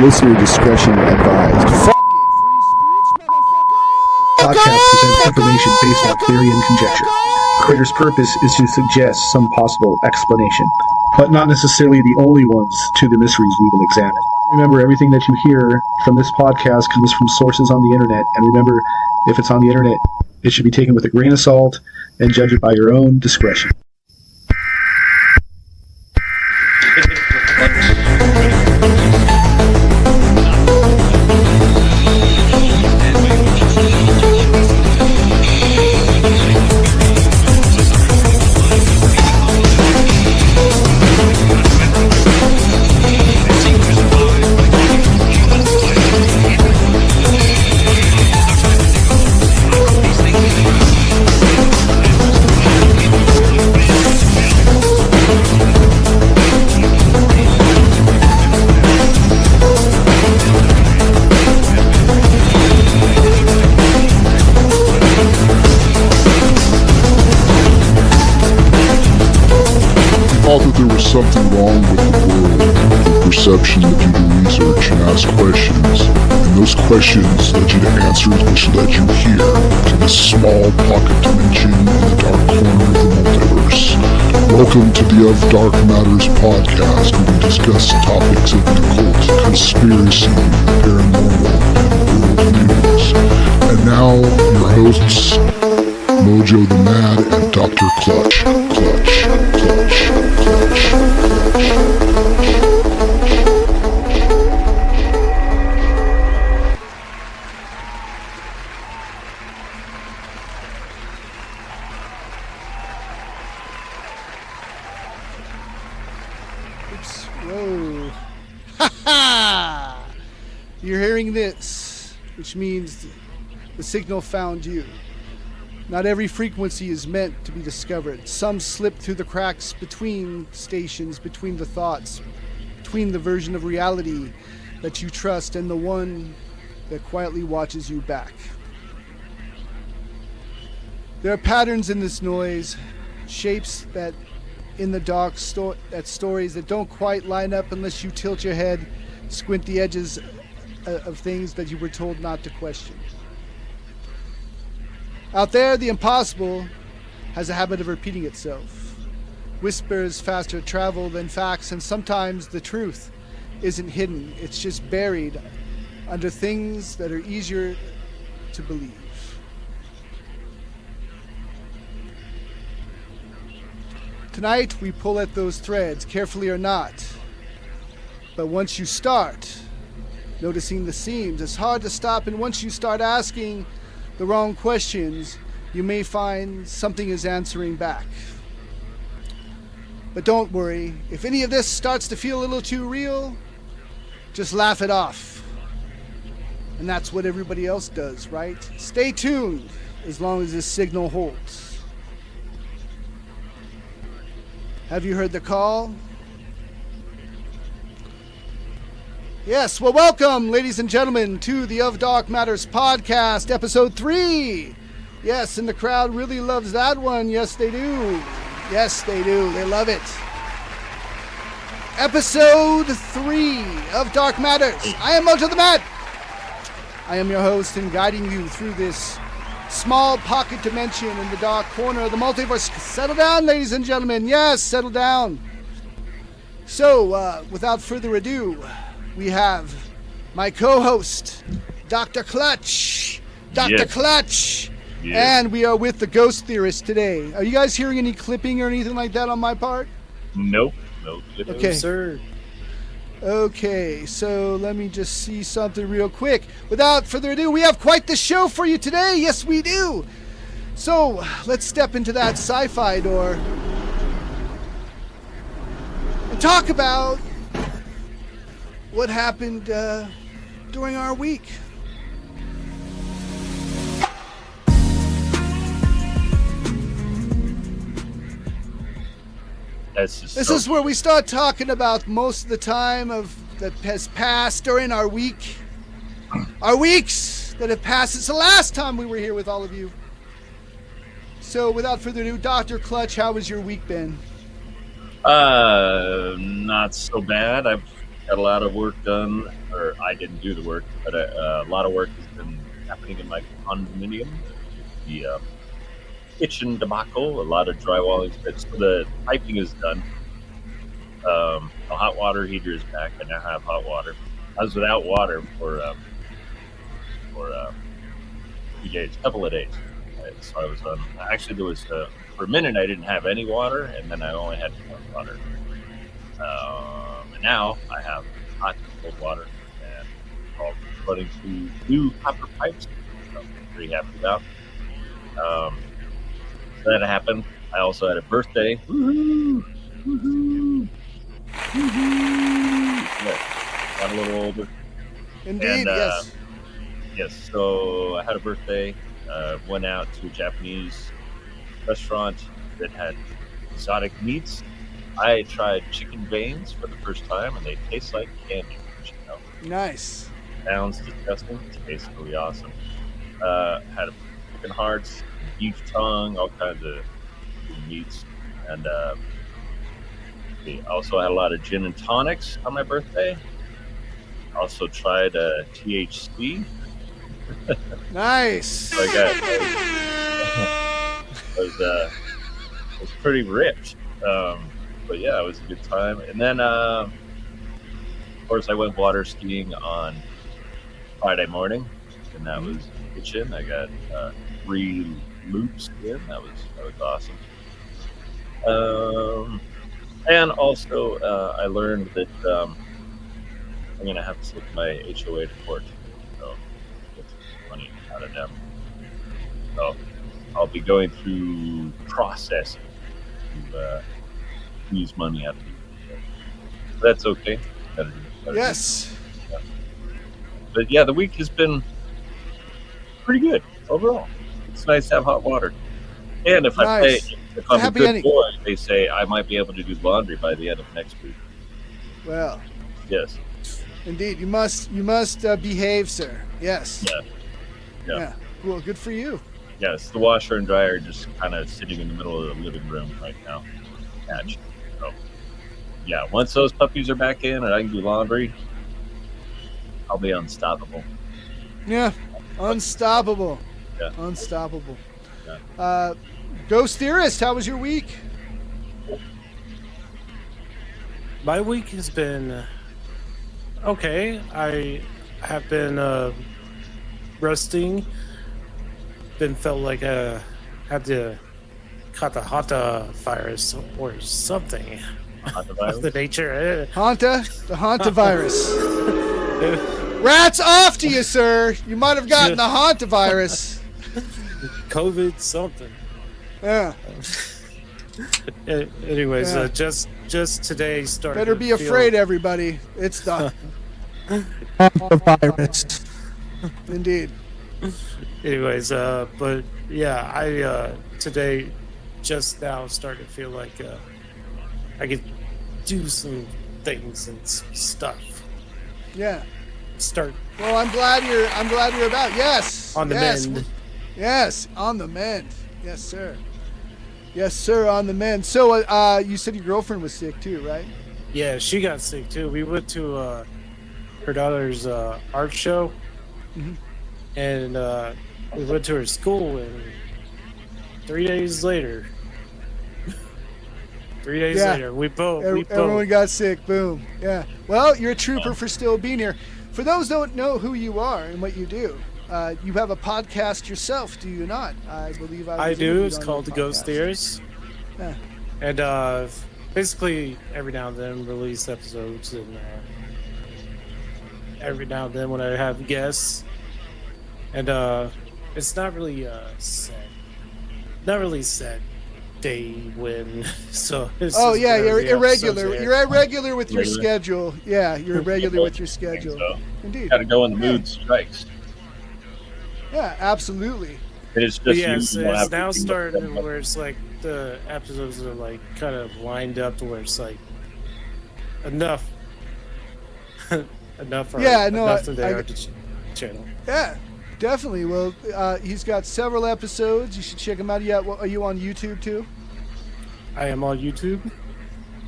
Listener discretion advised. Fuck it, free speech, motherfucker! Podcast presents information based on theory and conjecture. The creator's purpose is to suggest some possible explanation, but not necessarily the only ones to the mysteries we will examine. Remember, everything that you hear from this podcast comes from sources on the internet, and remember, if it's on the internet, it should be taken with a grain of salt and judge it by your own discretion. Something wrong with the world, the perception led you to research and ask questions, and those questions led you to answers which led you here, to this small pocket dimension in the dark corner of the multiverse. Welcome to the Of Dark Matters podcast, where we discuss topics of the occult, conspiracy, the paranormal, and world news. And now, your hosts, Mojoe the Mad and Dr.Clutch. Oops. Whoa. Ha ha! You're hearing this, which means the signal found you. Not every frequency is meant to be discovered. Some slip through the cracks between stations, between the thoughts, between the version of reality that you trust and the one that quietly watches you back. There are patterns in this noise, shapes that in the dark, stories that don't quite line up unless you tilt your head, squint the edges of things that you were told not to question. Out there, the impossible has a habit of repeating itself. Whispers faster travel than facts, and sometimes the truth isn't hidden. It's just buried under things that are easier to believe. Tonight, we pull at those threads, carefully or not. But once you start noticing the seams, it's hard to stop, and once you start asking the wrong questions, you may find something is answering back. But don't worry, if any of this starts to feel a little too real, just laugh it off. And that's what everybody else does, right? Stay tuned as long as this signal holds. Have you heard the call? Yes, well, welcome, ladies and gentlemen, to the Of Dark Matters podcast, episode 3. Yes, and the crowd really loves that one. Yes, they do. Yes, they do. They love it. Episode 3 of Dark Matters. I am Mojoe the Mad. I am your host and guiding you through this small pocket dimension in the dark corner of the multiverse. Settle down, ladies and gentlemen. Yes, settle down. So, without further ado, we have my co-host, Dr.Clutch. Dr.Clutch. Yes. And we are with the Ghost Theorist today. Are you guys hearing any clipping or anything like that on my part? Nope. No clipping. Okay. No, sir. Okay, so let me just see something real quick. Without further ado, we have quite the show for you today. Yes, we do. So, let's step into that sci-fi door and talk about what happened during our week. This is where we start talking about most of the time that has passed during our week. Our weeks that have passed since the last time we were here with all of you. So without further ado, Dr. Clutch, how has your week been? Not so bad. I've got a lot of work done, or I didn't do the work, but a lot of work has been happening in my condominium. The kitchen debacle, a lot of drywalling. So the piping is done. The hot water heater is back. I now have hot water. I was without water for 2 days, a couple of days. So I was on. Actually, there was for a minute I didn't have any water, and then I only had hot water. And now I have hot cold water, and all running through new copper pipes. So I'm pretty happy about. That happened. I also had a birthday. Woohoo! Woohoo! Woohoo! Yeah, got a little older. Indeed, And, yes. Yes, so I had a birthday. Went out to a Japanese restaurant that had exotic meats. I tried chicken veins for the first time, and they taste like candy. Nice. Sounds disgusting. Tastes really awesome. Had chicken hearts, beef tongue, all kinds of meats, and I also had a lot of gin and tonics on my birthday. Also tried THC. Nice. So I was pretty ripped. But yeah, it was a good time. And then, of course, I went water skiing on Friday morning, and that was kitchen. I got 3 loops in. That was awesome. And also, I learned that I'm gonna have to take my HOA to court. So get some money out of them. So I'll be going through processing to use money out of people. So that's okay. Gotta do it. Yes. But yeah, the week has been pretty good overall. It's nice to have hot water. And if Nice. if I'm a Happy good ending. boy, they say I might be able to do laundry by the end of next week. Well, Yes. indeed, you must behave, sir. Yes. Yeah. Well, good for you. Yes. The washer and dryer are just kind of sitting in the middle of the living room right now. Catch. So, yeah. Once those puppies are back in and I can do laundry, I'll be unstoppable. Yeah. Unstoppable. Yeah. Unstoppable. Yeah. Ghost Theorist, how was your week? My week has been okay. I have been resting. Felt like I had to caught the Hanta virus or something of the nature. The Hanta virus. Rats off to you, sir. You might have gotten the Hanta virus. COVID something. Yeah. Anyways, Yeah. just today started. Better to be feel- afraid, everybody. It's the Hanta virus. Indeed. Anyways, but yeah, I today just now started to feel like I could do some things and some stuff. Yeah. Start Well, I'm glad you're about. Yes. on the yes. mend. Yes, on the mend. Yes, sir. Yes, sir, on the mend. So, you said your girlfriend was sick too, right? Yeah, she got sick too. We went to her daughter's art show, and we went to her school, and 3 days later, Yeah. we both. Everyone got sick. Boom. Yeah. Well, you're a trooper for still being here. For those who don't know who you are and what you do, you have a podcast yourself, do you not? I believe I was do. interviewed It's on called The your Ghost podcast. Theorist. Yeah. And basically, every now and then release episodes, and every now and then when I have guests, and it's not really set day when. So. It's Oh just yeah, whenever you're the episodes irregular. air. You're irregular with your Regular. schedule. Yeah, you're irregular with your schedule. So Indeed. got to go when the mood strikes. Yeah, absolutely. It is But just yes, you don't have it's to now keep started up. where it's like the episodes are like kind of lined up to where it's like enough, enough for Yeah, no, enough of the I- art channel. Yeah, definitely. Well, he's got several episodes. You should check him out. Yeah, are you on YouTube too? I am on YouTube.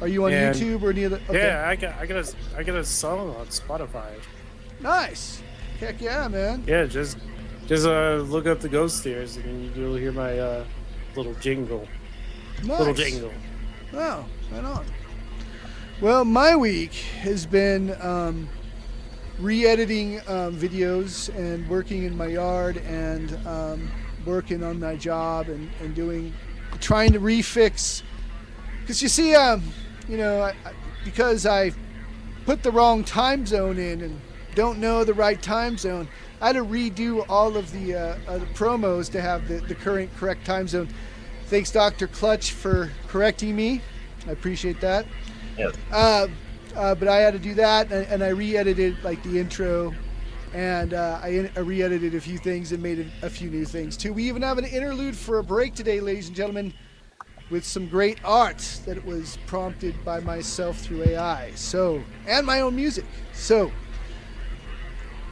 Are you on And- YouTube or any other? Okay. Yeah, I got a song on Spotify. Nice. Heck yeah, man. Yeah, just look up the Ghost Theorist and you'll hear my little jingle. Nice. Little jingle. Oh, right on. Well, my week has been re-editing videos and working in my yard and working on my job and trying to refix. Because you see, because I put the wrong time zone in and don't know the right time zone, I had to redo all of the promos to have the correct time zone. Thanks, Dr.Clutch, for correcting me. I appreciate that. Yes. But I had to do that, and I re-edited like the intro, and I re-edited a few things and made a few new things too. We even have an interlude for a break today, ladies and gentlemen, with some great art that was prompted by myself through AI. So, and my own music. So,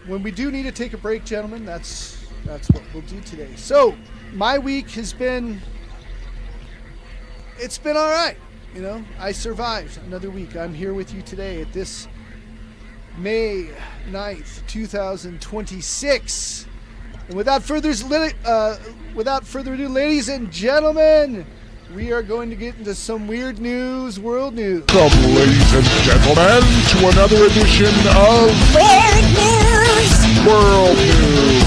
when we do need to take a break, gentlemen, that's what we'll do today. So, my week has been. It's been all right. You know, I survived another week. I'm here with you today at this May 9th, 2026. And without further ado, ladies and gentlemen, we are going to get into some weird news, world news. Welcome, ladies and gentlemen, to another edition of Weird News! World News.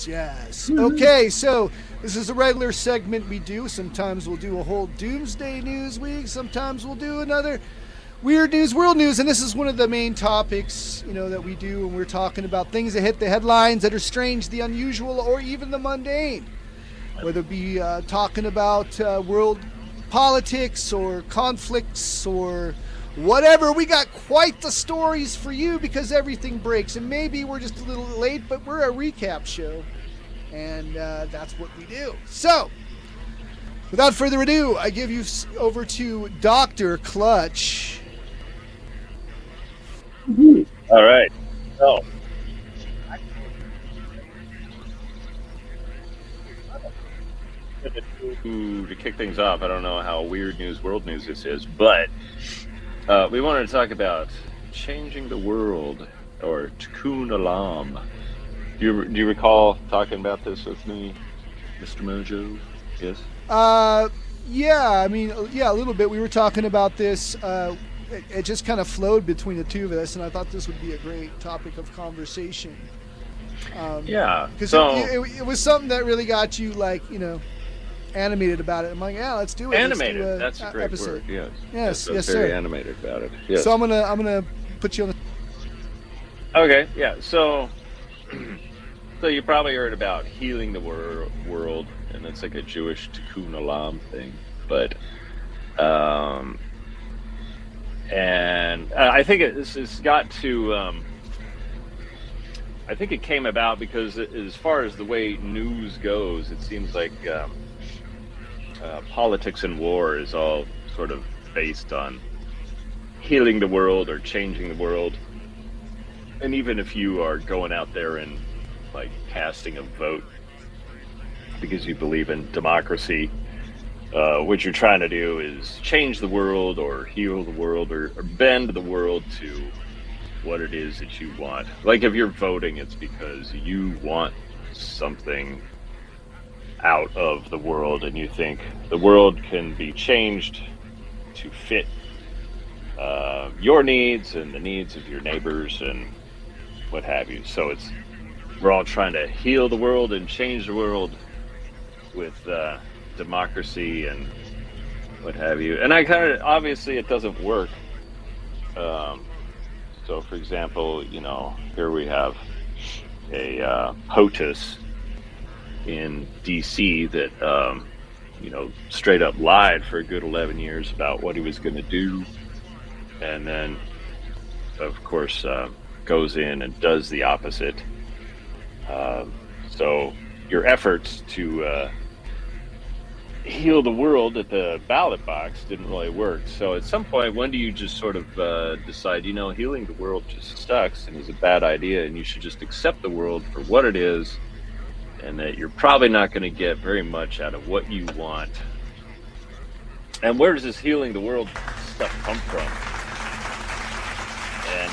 Yes. Okay, so this is a regular segment we do. Sometimes we'll do a whole Doomsday News week. Sometimes we'll do another Weird News, World News. And this is one of the main topics, that we do when we're talking about things that hit the headlines that are strange, the unusual, or even the mundane. Whether it be talking about world politics or conflicts or whatever, we got quite the stories for you because everything breaks. And maybe we're just a little late, but we're a recap show. And that's what we do. So, without further ado, I give you over to Dr. Clutch. All right. So, to kick things off, I don't know how weird news, world news this is, but we wanted to talk about changing the world, or Tikkun Olam. Do you recall talking about this with me, Mr. Mojoe? Yes. Yeah, a little bit. We were talking about this. It just kind of flowed between the two of us, and I thought this would be a great topic of conversation. Yeah. Because So it was something that really got you, animated about it. I'm like, yeah, let's do it. animated. Let's do That's a great episode. word. Yes. Yes, That's yes, very sir. animated about it. Yes. So I'm gonna put you on the. Okay, yeah. So you probably heard about healing the world, and it's like a Jewish Tikkun Olam thing. But and I think this has got to. I think it came about because, as far as the way news goes, it seems like politics and war is all sort of based on healing the world or changing the world. And even if you are going out there and casting a vote because you believe in democracy, what you're trying to do is change the world or heal the world or bend the world to what it is that you want. Like if you're voting, it's because you want something out of the world and you think the world can be changed to fit your needs and the needs of your neighbors and what have you. So we're all trying to heal the world and change the world with democracy and what have you. And obviously it doesn't work. So for example, here we have a POTUS in DC that straight up lied for a good 11 years about what he was going to do, and then of course goes in and does the opposite. So your efforts to heal the world at the ballot box didn't really work. So at some point, when do you just sort of decide, healing the world just sucks and is a bad idea, and you should just accept the world for what it is, and that you're probably not going to get very much out of what you want? And where does this healing the world stuff come from? And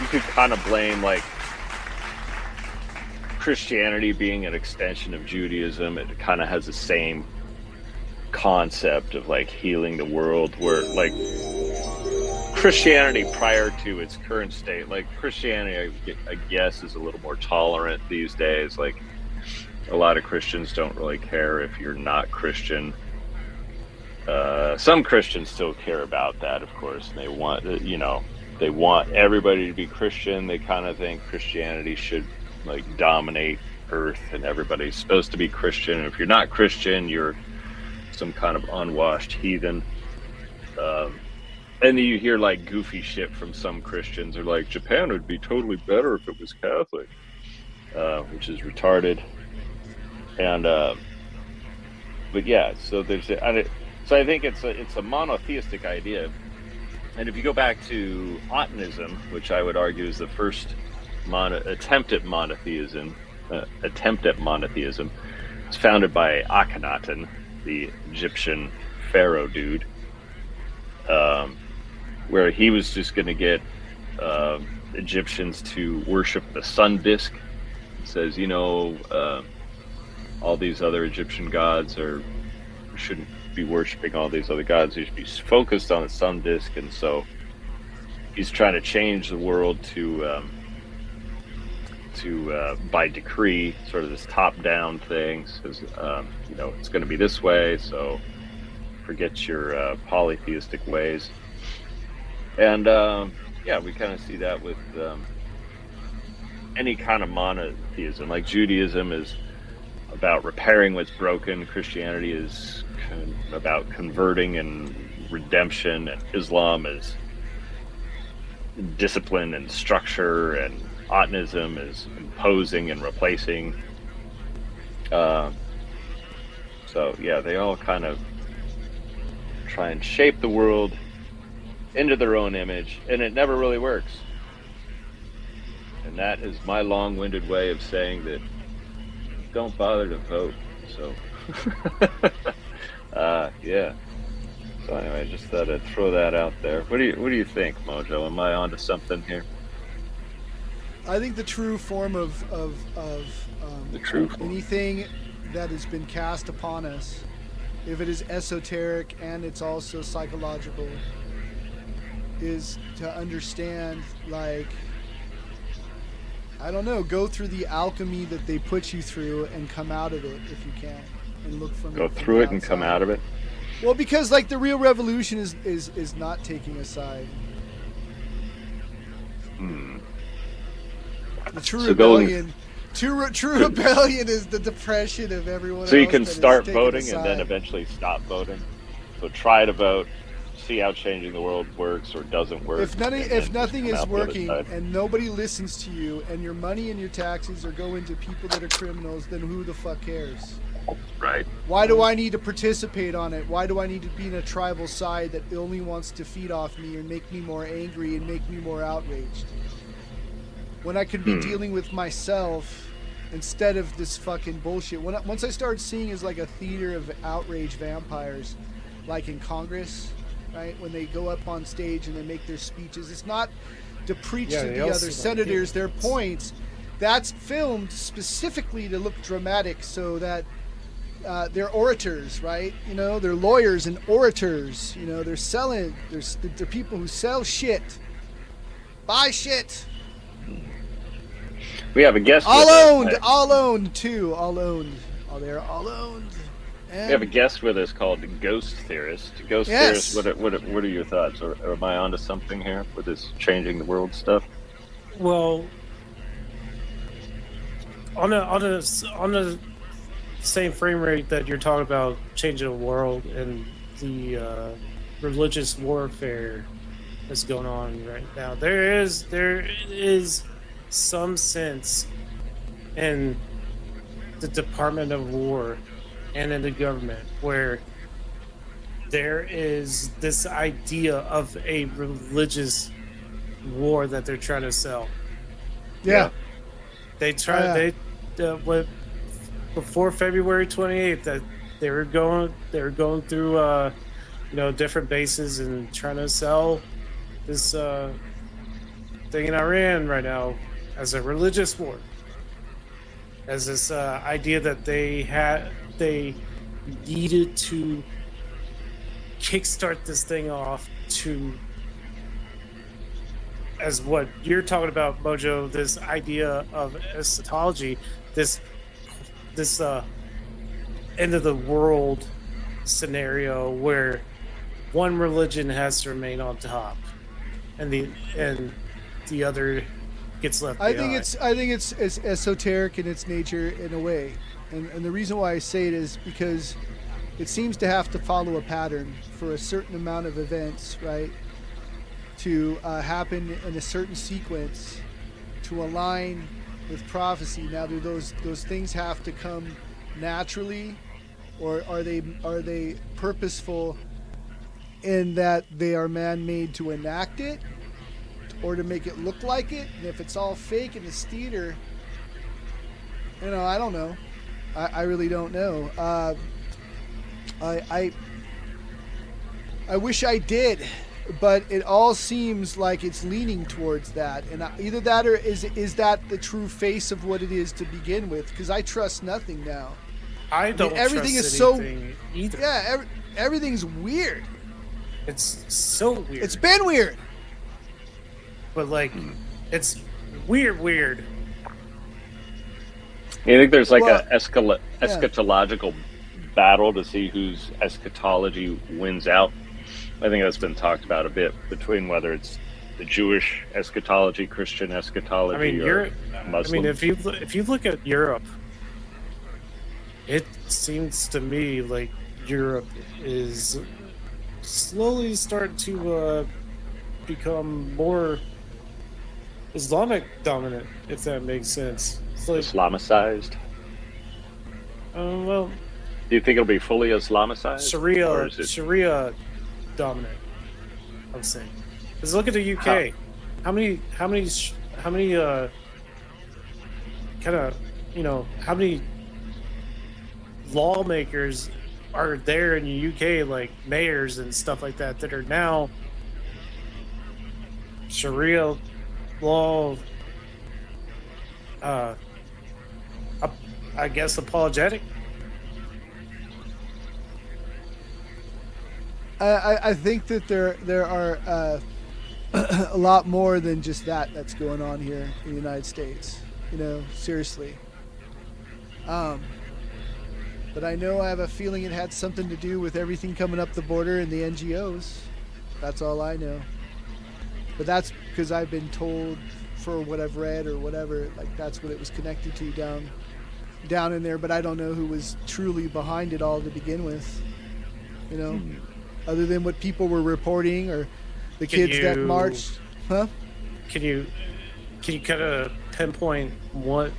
you could kind of blame, like, Christianity being an extension of Judaism. It kind of has the same concept of, like, healing the world, where, like, Christianity prior to its current state, like, Christianity, I guess, is a little more tolerant these days. Like, a lot of Christians don't really care if you're not Christian. Some Christians still care about that, of course. And they want, they want everybody to be Christian. They kind of think Christianity should, like, dominate earth, and everybody's supposed to be Christian. And if you're not Christian, you're some kind of unwashed heathen. And then you hear, like, goofy shit from some Christians. They're like, Japan would be totally better if it was Catholic, which is retarded. And but yeah, so I think it's a monotheistic idea. And if you go back to Ottanism, which I would argue is the first attempt at monotheism, it's founded by Akhenaten, the Egyptian pharaoh dude, where he was just going to get Egyptians to worship the sun disk. It says, all these other Egyptian gods shouldn't be worshiping all these other gods. They should be focused on the sun disk. And so he's trying to change the world to by decree, sort of this top-down thing. Says, it's going to be this way, so forget your polytheistic ways. And we kind of see that with any kind of monotheism. Like, Judaism is about repairing what's broken. Christianity is about converting and redemption, and Islam is discipline and structure, and Ottanism is imposing and replacing. So yeah, they all kind of try and shape the world into their own image, and it never really works. And that is my long-winded way of saying that don't bother to vote. So yeah. So anyway, I just thought I'd throw that out there. What do you think, Mojo? Am I onto something here? I think the true form of The true form. anything that has been cast upon us, if it is esoteric and it's also psychological, is to understand, like, I don't know, go through the alchemy that they put you through and come out of it if you can, and look from Go through it and come out of it. Well, because, like, the real revolution is not taking a side. The true rebellion. True rebellion is the depression of everyone else. So you can that is start taking voting a and then side. eventually stop voting. So try to vote, see how changing the world works or doesn't work. If nothing come is out the other working side. and nobody listens to you, and your money and your taxes are going to people that are criminals, then who the fuck cares? Right. Why do I need to participate on it? Why do I need to be in a tribal side that only wants to feed off me and make me more angry and make me more outraged? When I could be dealing with myself instead of this fucking bullshit. Once I started seeing as like a theater of outrage vampires, like in Congress, right? When they go up on stage and they make their speeches, it's not to preach to the other senators their points. That's filmed specifically to look dramatic so that they're orators, right? They're lawyers and orators. They're selling. They're people who sell shit, buy shit. We have a guest. All with owned, us. all owned too, all owned. Oh, they're all owned. And We have a guest with us called Ghost Theorist. Ghost Yes. Theorist, what are your thoughts? Or am I onto something here with this changing the world stuff? Well, on the same frame rate that you're talking about changing the world and the religious warfare that's going on right now, there is some sense in the Department of War and in the government, where there is this idea of a religious war that they're trying to sell. Yeah. They tried. What before February 28th that they were going through different bases and trying to sell this thing in Iran right now as a religious war, as this idea that they needed to kickstart this thing off to, as what you're talking about, Mojo, this idea of eschatology, this end of the world scenario where one religion has to remain on top and the other gets left behind. I think it's esoteric in its nature in a way, and the reason why I say it is because it seems to have to follow a pattern for a certain amount of events, right, to happen in a certain sequence to align with prophecy. Now, do those things have to come naturally, or are they purposeful in that they are man-made to enact it, or to make it look like it? And if it's all fake in this theater, I don't know. I really don't know. I wish I did, but it all seems like it's leaning towards that, and either that or is that the true face of what it is to begin with? Because I trust nothing now. I don't. Everything trust is so anything either. Yeah, everything's weird. It's so weird. It's been weird. But it's weird. You think there's like eschatological battle to see whose eschatology wins out? I think that's been talked about a bit between whether it's the Jewish eschatology, Christian eschatology, or Muslim. if you look at Europe, it seems to me like Europe is slowly starting to become more Islamic dominant, if that makes sense. It's like, Islamicized? well, Do you think it'll be fully Islamicized? Sharia dominant, I'm saying. Because look at the UK. How many how many lawmakers are there in the UK, like mayors and stuff like that are now Sharia law, I guess, apologetic. I think that there are a lot more than just that's going on here in the United States. Seriously. But I have a feeling it had something to do with everything coming up the border and the NGOs. That's all I know. But that's because I've been told, for what I've read or whatever, like that's what it was connected to down in there. But I don't know who was truly behind it all to begin with. Other than what people were reporting or the kids that marched. Huh? Can you kind of pinpoint one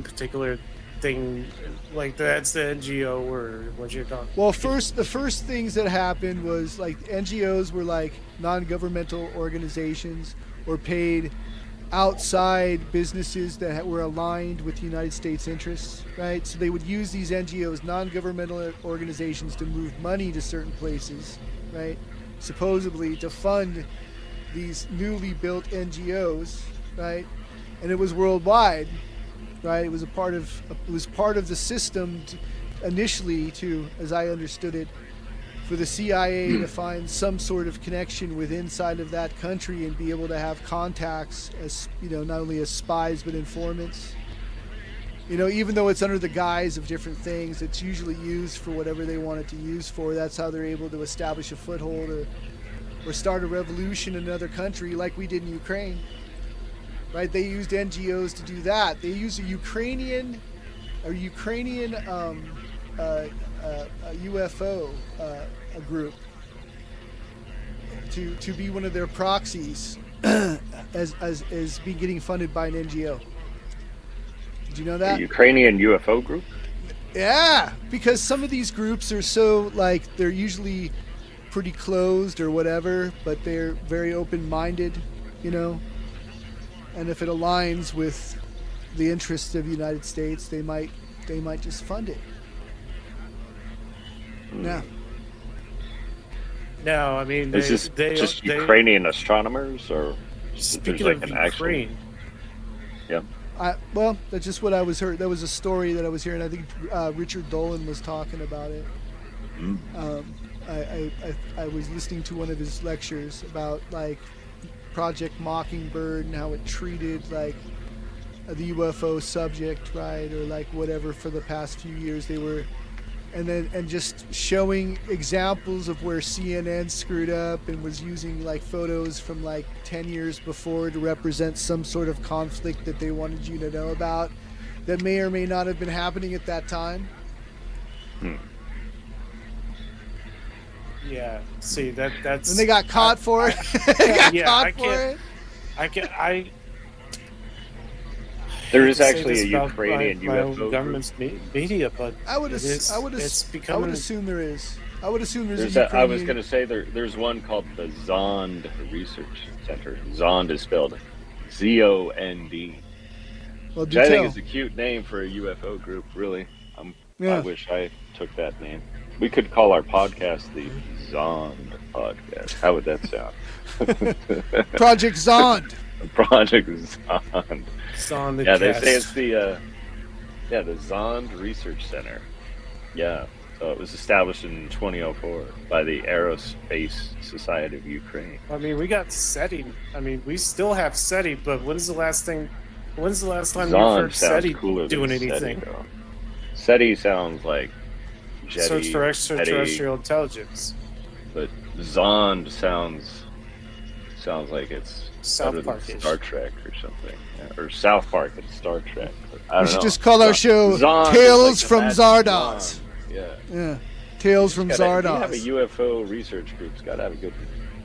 particular thing, like that's the NGO or what you're talking? Well, the first things that happened was like NGOs were like non-governmental organizations or paid outside businesses that were aligned with the United States interests, right? So they would use these NGOs, non-governmental organizations, to move money to certain places, right? Supposedly to fund these newly built NGOs, right? And it was worldwide, right? It was part of the system initially to, as I understood it, for the CIA to find some sort of connection with inside of that country and be able to have contacts as, not only as spies but informants. Even though it's under the guise of different things, it's usually used for whatever they want it to use for. That's how they're able to establish a foothold or start a revolution in another country like we did in Ukraine. Right? They used NGOs to do that. They used a Ukrainian UFO group to be one of their proxies as getting funded by an NGO. Did you know that? A Ukrainian UFO group? Yeah, because some of these groups are so like they're usually pretty closed or whatever, but they're very open-minded, you know. And if it aligns with the interests of the United States, they might just fund it. Yeah. No, I mean, Is this just Ukrainian astronomers, or speaking there's of like an actual? Ukraine, Yeah. Well, that's just what I was heard. That was a story that I was hearing. I think Richard Dolan was talking about it. I was listening to one of his lectures about like Project Mockingbird and how it treated like the UFO subject, right, or like whatever for the past few years they were, and just showing examples of where CNN screwed up and was using like photos from like 10 years before to represent some sort of conflict that they wanted you to know about that may or may not have been happening at that time. yeah. See that's. And they got caught for it. They got caught for it. There is I hate to say actually this a about Ukrainian my UFO own government's media, but I would it's becoming. I would assume there is. I would assume there's There's a I Ukrainian. was going to say there's one called the Zond Research Center. Zond is spelled ZOND. Well, Which do I tell. think is a cute name for a UFO group, really. I Yeah. wish I took that name. We could call our podcast the Zond Podcast. How would that sound? Project Zond. Project Zond. It's on the Yeah, they cast. say it's the Zond Research Center. Yeah, so it was established in 2004 by the Aerospace Society of Ukraine. I mean, we got SETI. I mean, we still have SETI, but when's the last time you've Zond heard sounds SETI cooler doing than anything? SETI, though. SETI sounds like jetty, Search for extraterrestrial petty, intelligence. but Zond sounds like it's South better than Park-ish. Star Trek or something, yeah, or South Park and Star Trek. But I We don't should know. just call our show Zond is Tales like the from magic Zardoz. Zond. Yeah. Yeah, Tales from If you have a Zardoz. UFO research group, it's got to have a good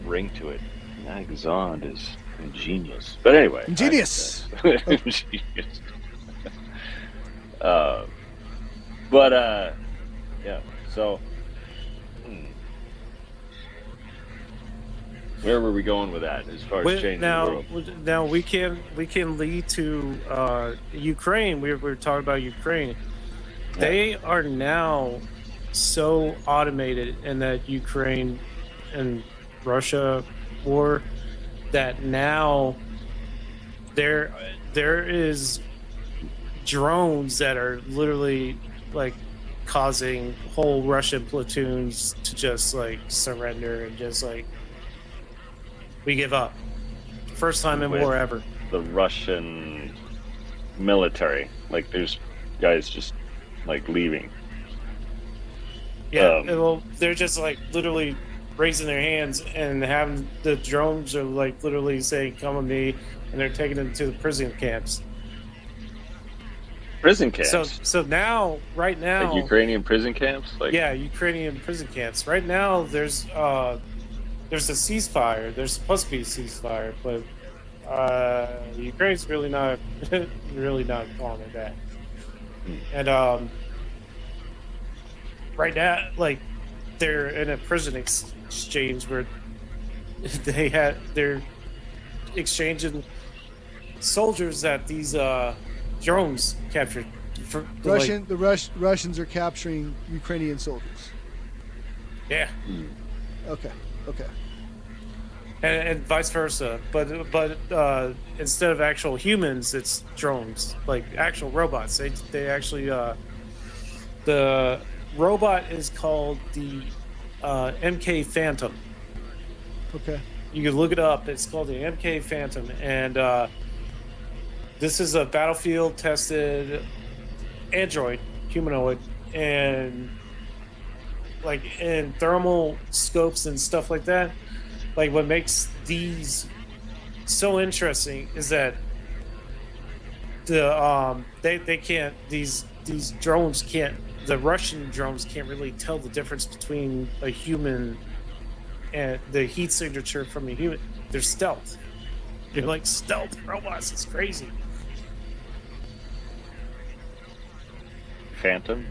ring to it. And I think Zond is ingenious. But anyway. Ingenious. Ingenious. Yeah. So, where were we going with that as far as changing the world? Now we can lead to Ukraine. We were talking about Ukraine. They are now so automated in that Ukraine and Russia war that now there is drones that are literally like causing whole Russian platoons to just like surrender and just like we give up. First time in With war ever. The Russian military, like there's guys just like leaving. Yeah, well, they're just like literally raising their hands and having the drones are like literally saying, "Come with me," and they're taking them to the prison camps. Prison camps. So now, right now, like Ukrainian prison camps. Like yeah, Ukrainian prison camps. Right now, there's a ceasefire. There's supposed to be a ceasefire, but Ukraine's really not calling it that. And right now, like they're in a prison exchange where they're exchanging soldiers that these drones captured. The Russians are capturing Ukrainian soldiers. Yeah. Okay. And vice versa, but instead of actual humans, it's drones, like actual robots. They actually the robot is called the MK Phantom. Okay. You can look it up. It's called the MK Phantom, and this is a battlefield tested android humanoid, and like in thermal scopes and stuff like that. Like what makes these so interesting is that they can't these drones can't the Russian drones can't really tell the difference between a human and the heat signature from a human. They're stealth. They're like stealth robots. It's crazy. Phantom.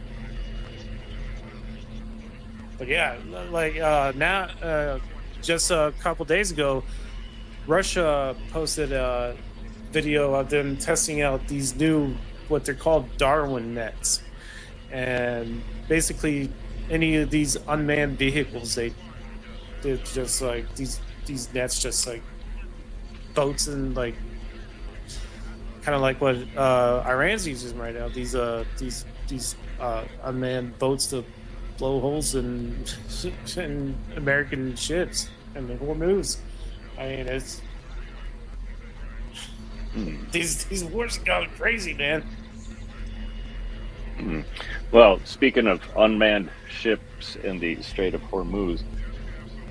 But yeah, like now, just a couple days ago, Russia posted a video of them testing out these new, what they're called, Darwin nets, and basically any of these unmanned vehicles, they're just like these nets, just like boats, and like kind of like what Iran's using right now. These unmanned boats to blow holes in American ships and the Hormuz. I mean, it's these wars are going crazy, man. Well, speaking of unmanned ships in the Strait of Hormuz,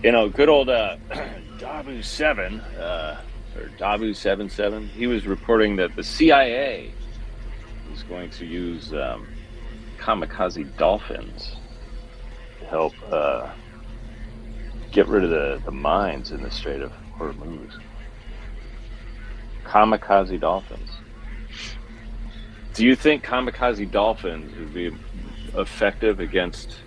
good old Dabu 7, or Dabu 77, he was reporting that the CIA is going to use kamikaze dolphins to help get rid of the mines in the Strait of Hormuz. Kamikaze dolphins. Do you think kamikaze dolphins would be effective against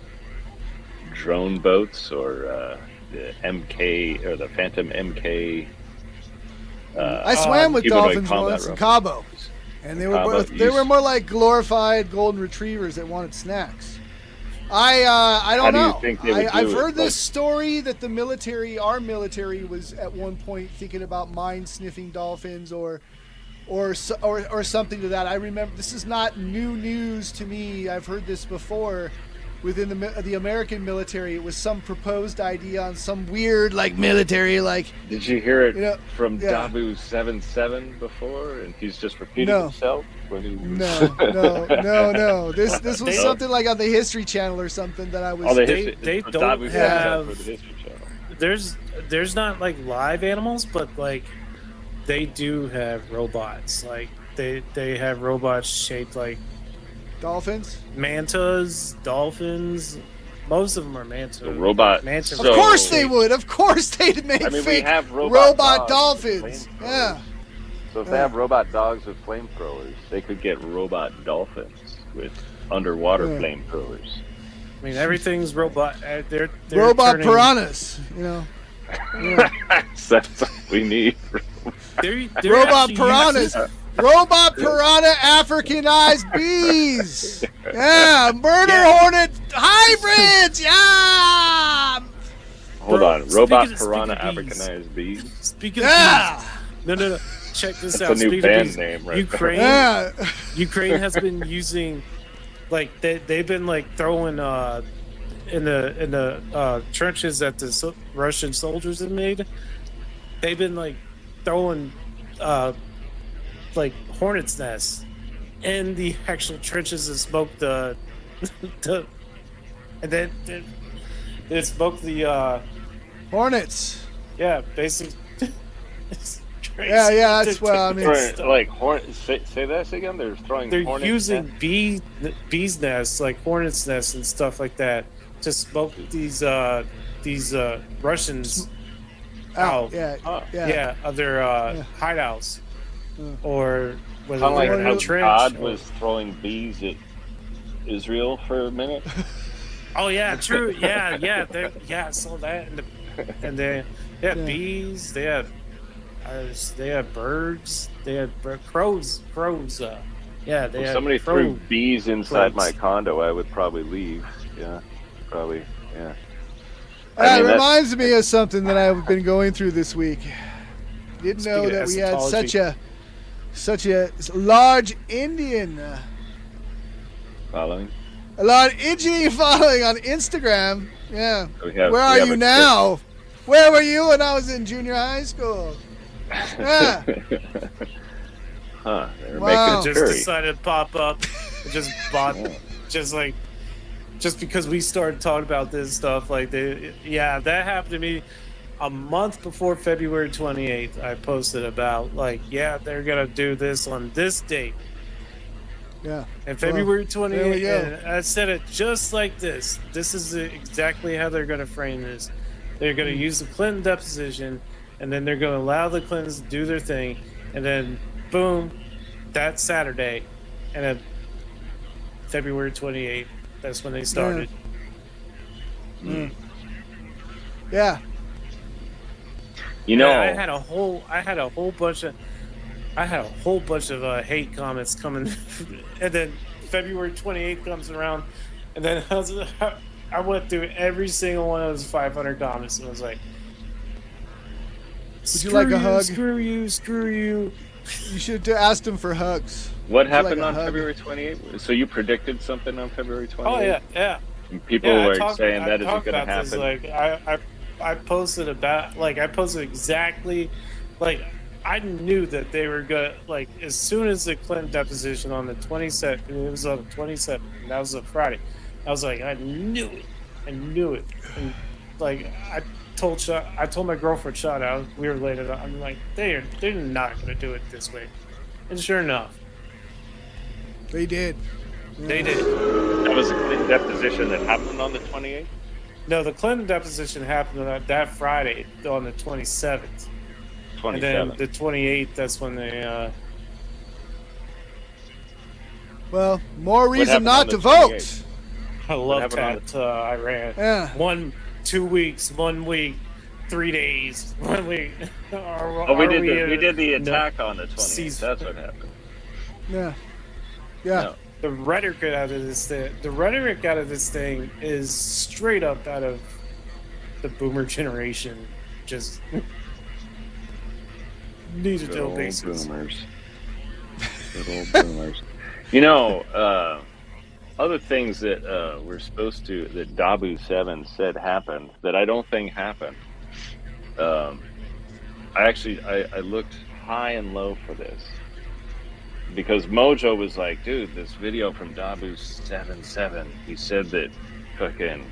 drone boats or the MK or the Phantom MK? I swam with dolphins once in Cabo, and they were more like glorified golden retrievers that wanted snacks. I don't know. I've heard this story that our military was at one point thinking about mine sniffing dolphins or something to that. I remember, this is not new news to me. I've heard this before. Within the American military, it was some proposed idea on some weird military Did you hear it from Dabu 77 before, and he's just repeating himself? When he was... No. This was something like on the History Channel or something that I was. They don't have. The History Channel. There's not like live animals, but like they do have robots. Like they have robots shaped like dolphins, mantas, dolphins. Most of them are manta. The robot. Manta. Of course they would. Of course they'd make fake we have robot dolphins. Yeah. So if they have robot dogs with flamethrowers, they could get robot dolphins with underwater flamethrowers. I mean, everything's robot. They're robot piranhas. Yeah. That's what we need. They're robot piranhas. Robot piranha Africanized bees. Yeah, murder hornet hybrids. Yeah. Hold on, robot piranha Africanized bees. Speaking of bees, no. Check this That's out. a new band name, right? Ukraine has been using, they've been throwing in the trenches that the Russian soldiers have made. They've been throwing hornets' nests in the actual trenches and smoke and then they smoke the hornets. Yeah, basically. Yeah, that's what I mean. Say this again. They're using bees nests, like hornets nests and stuff like that, to smoke these Russians out. Of their hideouts. Or kind of like how God was throwing bees at Israel for a minute. Oh yeah, true. Yeah. I saw that. And they had bees. They had birds. They had crows. If somebody threw bees inside my condo, I would probably leave. Yeah, probably. Yeah. It reminds me of something that I've been going through this week. Didn't know that we had such a large Indian following. A large Indian following on Instagram. Yeah. Where are you now? Where were you when I was in junior high school? Yeah. Huh. They were making just decided to pop up. Just bought. Just because we started talking about this stuff, that happened to me a month before February 28th. I posted about they're gonna do this on this date. Yeah. And February 28th, and I said it just like this. This is exactly how they're gonna frame this. They're gonna use the Clinton deposition, and then they're gonna allow the Clintons to do their thing, and then boom, that Saturday, and then February 28th. That's when they started. Yeah. You know, I had a whole bunch of hate comments coming, and then February 28th comes around, and then I went through every single one of those 500 comments and was like, Would you like a hug? Screw you! Screw you! You should have asked him for hugs. what Would you like happened a on hug? February 28th? So you predicted something on February 28th? Oh yeah. And people Yeah, were I saying that isn't talked going to about this, happen. I posted exactly, like, I knew that they were good. Like, as soon as the Clinton deposition on the 27th, it was on the 27th, and that was a Friday. I was like, I knew it. And like, I told my girlfriend, shout out, we were later. I'm like, they're not going to do it this way. And sure enough, They did. they did. That was a clean deposition that happened on the 28th? No, the Clinton deposition happened on that Friday on the 27th. 27th. And then the 28th, that's when they. Well, more reason happened not on to the vote. 28th? I love happened on that Iran. Yeah. 2 weeks, 1 week, 3 days, 1 week. we did the attack on the 28th. That's what happened. Yeah. Yeah. No. The rhetoric out of this thing is straight up out of the boomer generation. Just needs a Good dill old basis. boomers. Good old boomers. You know, other things that were supposed to, that Dabu 7 said happened, that I don't think happened. I looked high and low for this. Because Mojoe was like, dude, this video from Dabu 7-7, he said that fucking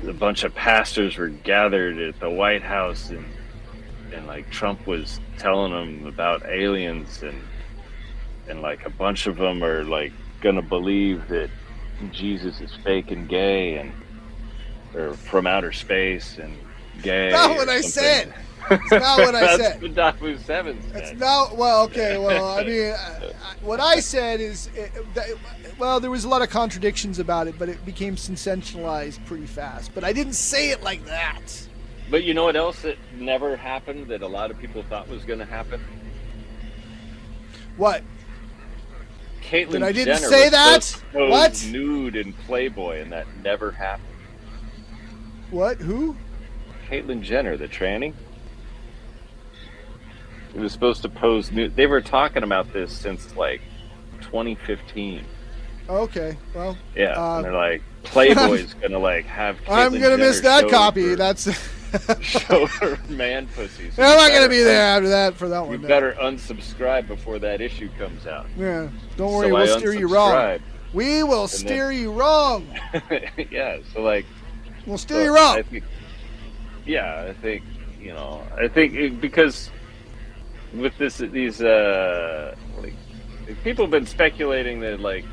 a bunch of pastors were gathered at the White House and like Trump was telling them about aliens and like a bunch of them are like gonna believe that Jesus is fake and gay and or from outer space and gay. Not what I said. It's not what I said. That's what Dabu 7 said. It's not, well, okay, well, I mean, what I said is, well, there was a lot of contradictions about it, but it became sensationalized pretty fast. But I didn't say it like that. But you know what else that never happened that a lot of people thought was going to happen? What? Caitlyn That I didn't Jenner say was that? supposed to pose What? nude in Playboy, and that never happened. What? Who? Caitlyn Jenner, the tranny. It was supposed to pose nude. They were talking about this since like 2015. Okay, well. Yeah, and they're like, Playboy's gonna like have. I'm Caitlyn gonna miss Jenner that show copy. her- That's. show her man pussy. So I'm you not gonna better be there after that for that You one. no. better unsubscribe before that issue comes out. Yeah, don't worry, So we'll I steer you wrong. unsubscribed. We will steer you wrong. Yeah, so like. We'll steer you wrong. I think, yeah, I think, you know, because with these like, people have been speculating that like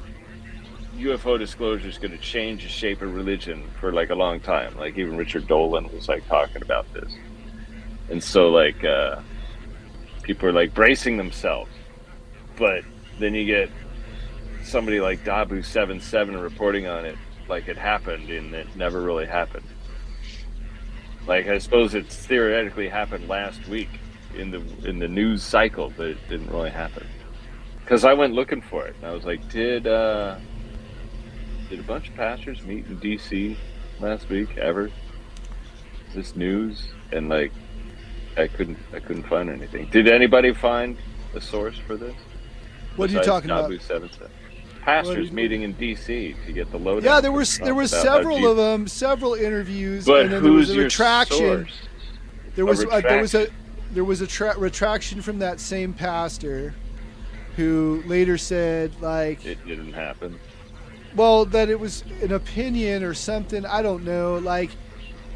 UFO disclosure is going to change the shape of religion for like a long time. Like even Richard Dolan was like talking about this, and so like people are like bracing themselves, but then you get somebody like Dabu 7-7 reporting on it like it happened, and it never really happened. Like I suppose it's theoretically happened last week in the news cycle, but it didn't really happen. Because I went looking for it, and I was like, did a bunch of pastors meet in D.C. last week ever? Is this news? And like, I couldn't find anything. Did anybody find a source for this? What are you talking about? Dabu 7-7. Pastors meeting in D.C. to get the lowdown. Yeah, there from was Trump about how several Jesus- of them, several interviews, But and then there was who's a your retraction. source? There was retraction? there was a retraction from that same pastor, who later said like, It didn't happen. well, that it was an opinion or something. I don't know. Like,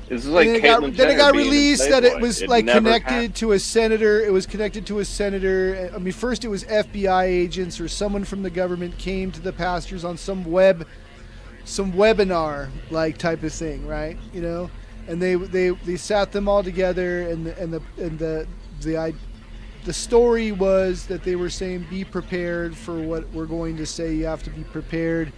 This is like and Caitlyn then it got Jenner being in released that it Playboy. was like never connected happened. to a senator. It was connected to a senator. I mean, first it was FBI agents or someone from the government came to the pastors on some webinar like type of thing, right? You know, and they sat them all together, and the story was that they were saying be prepared for what we're going to say. You have to be prepared.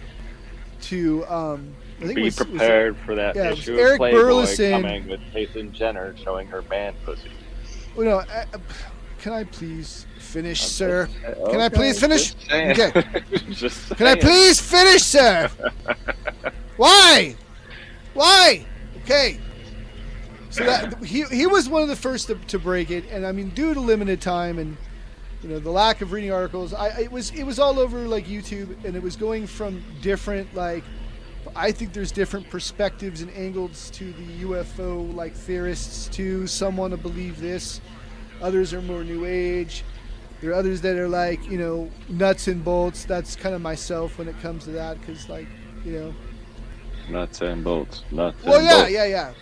to I think Be it was, prepared for that yeah, it was issue Eric of Playboy Burleson. coming with Caitlyn Jenner showing her man pussy. Well, no, can I please finish, sir? Okay, Can I please finish? just saying. Okay. Just Can I saying. please finish, sir? Why? Why? Okay. So that he was one of the first to break it, and I mean, due to limited time and the lack of reading articles, it was all over like YouTube, and it was going from different like. I think there's different perspectives and angles to the UFO like theorists too. Some want to believe this, others are more new age. There are others that are like nuts and bolts. That's kind of myself when it comes to that, because Nuts and bolts. Nuts well, and yeah, bolts. yeah.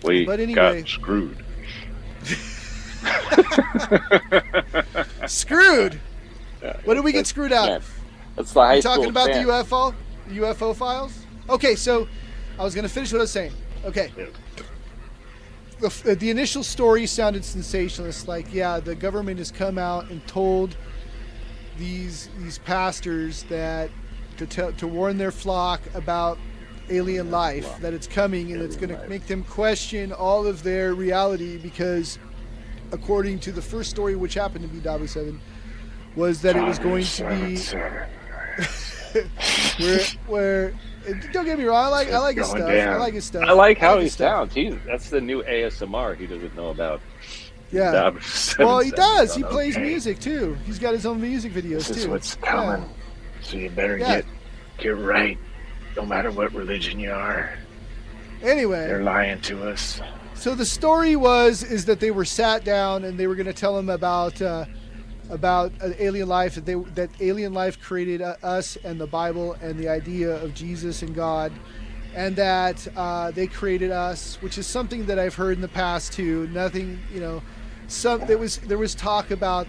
We But anyway. got screwed. Screwed. Yeah, What did we get screwed out yeah. of? That's the high You school talking about chant. the UFO files? Okay, so I was going to finish what I was saying. Okay. Yeah. The initial story sounded sensationalist, like, yeah, the government has come out and told these pastors that to warn their flock about alien life, that it's coming, and it's going to make them question all of their reality, because according to the first story, which happened to be W7, was that it was going to be where don't get me wrong, I like his stuff. I like his stuff. I like how his he stuff. sounds. That's the new ASMR he doesn't know about. Yeah. W7 Well, he does. He sounds plays okay. music too. He's got his own music videos This is too. what's coming. So you better Yeah. get right. No matter what religion you are, Anyway, they're lying to us. so the story is that they were sat down and they were going to tell him about alien life, that alien life created us and the Bible and the idea of Jesus and God, and that they created us, which is something that I've heard in the past too. Nothing, there was talk about,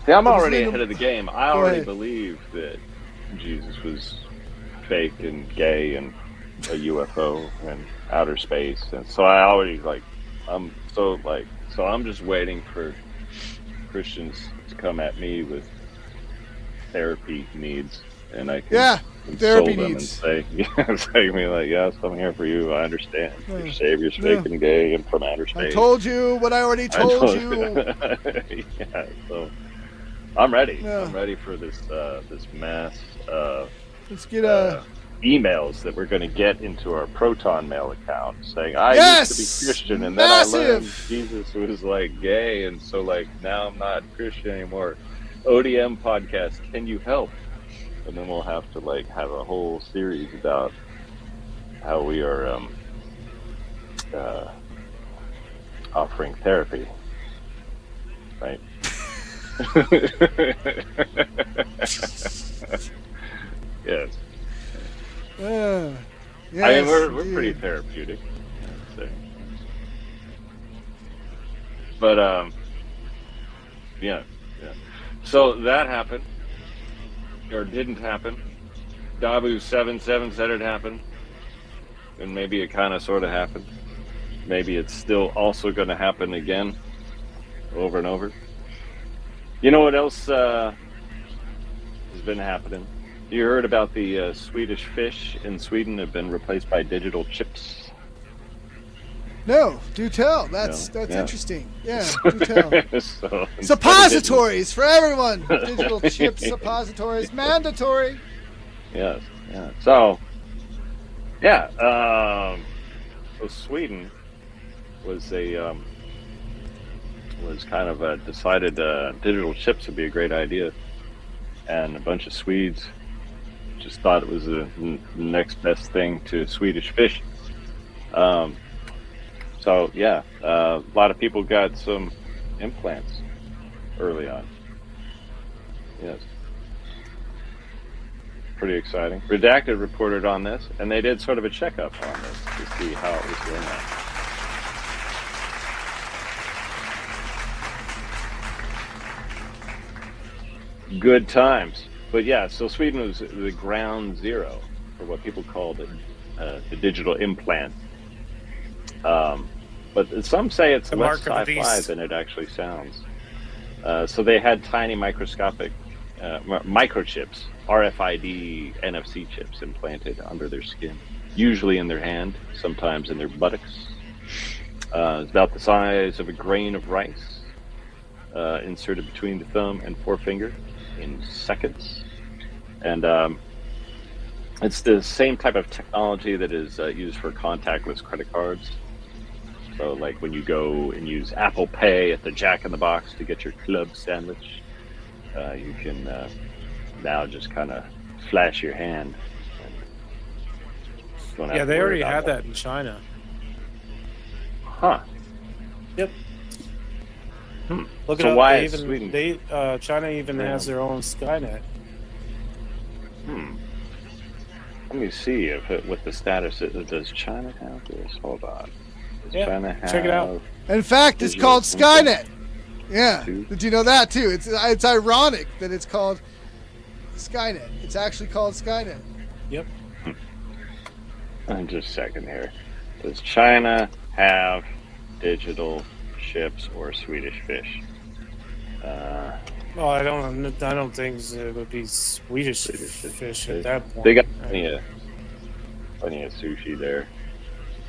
See, I'm already Little- ahead of the game. I Go already ahead. believe that Jesus was fake and gay and a UFO and outer space, and so I already so I'm just waiting for Christians to come at me with therapy needs, and I can console therapy them needs. and say me like, yes, I'm here for you. I understand. Your Yeah. Savior's fake and gay and from outer space. I told you what I already told you. Yeah, so I'm ready. Yeah. I'm ready for this mass Let's get emails that we're going to get into our Proton Mail account saying, I Yes! used to be Christian, and then I learned Massive! Jesus was like gay, and so like now I'm not Christian anymore. ODM podcast, can you help? And then we'll have to like have a whole series about how we are offering therapy, right? Yes. yes, I mean, we're indeed. pretty therapeutic. I'd say. But yeah. So that happened, or didn't happen. Dabu77 said it happened, and maybe it kind of sort of happened. Maybe it's still also going to happen again, over and over. You know what else has been happening? You heard about the Swedish fish in Sweden have been replaced by digital chips? No, do tell. That's Yeah. interesting. Yeah, do tell. So, Suppositories for everyone. Digital chip suppositories, mandatory. Yes, yeah. So, yeah. So Sweden was kind of decided digital chips would be a great idea, and a bunch of Swedes just thought it was the next best thing to Swedish fish. So yeah, a lot of people got some implants early on. Yes. Pretty exciting. Redacted reported on this, and they did sort of a checkup on this to see how it was going on. Good times. But yeah, so Sweden was the ground zero for what people call the digital implant. But some say it's The less mark of the sci-fi beast. than it actually sounds. So they had tiny microscopic microchips, RFID, NFC chips implanted under their skin, usually in their hand, sometimes in their buttocks. It's about the size of a grain of rice, inserted between the thumb and forefinger in seconds. And it's the same type of technology that is used for contactless credit cards. So, like when you go and use Apple Pay at the Jack in the Box to get your club sandwich, you can now just kind of flash your hand. Yeah, they already had that in China. Huh. Yep. Look So it up. why They is even, Sweden? China even has their own Skynet. Let me see if what the status is. Does China have this? Hold on. Does Yeah, China have check it out. In fact, it's digital called Skynet. Yeah. Two? Did you know that too? It's ironic that it's called Skynet. It's actually called Skynet. Yep. Just a second here. Does China have digital ships or Swedish fish? Well, I don't think it would be Swedish fish at that point. They got plenty of sushi there.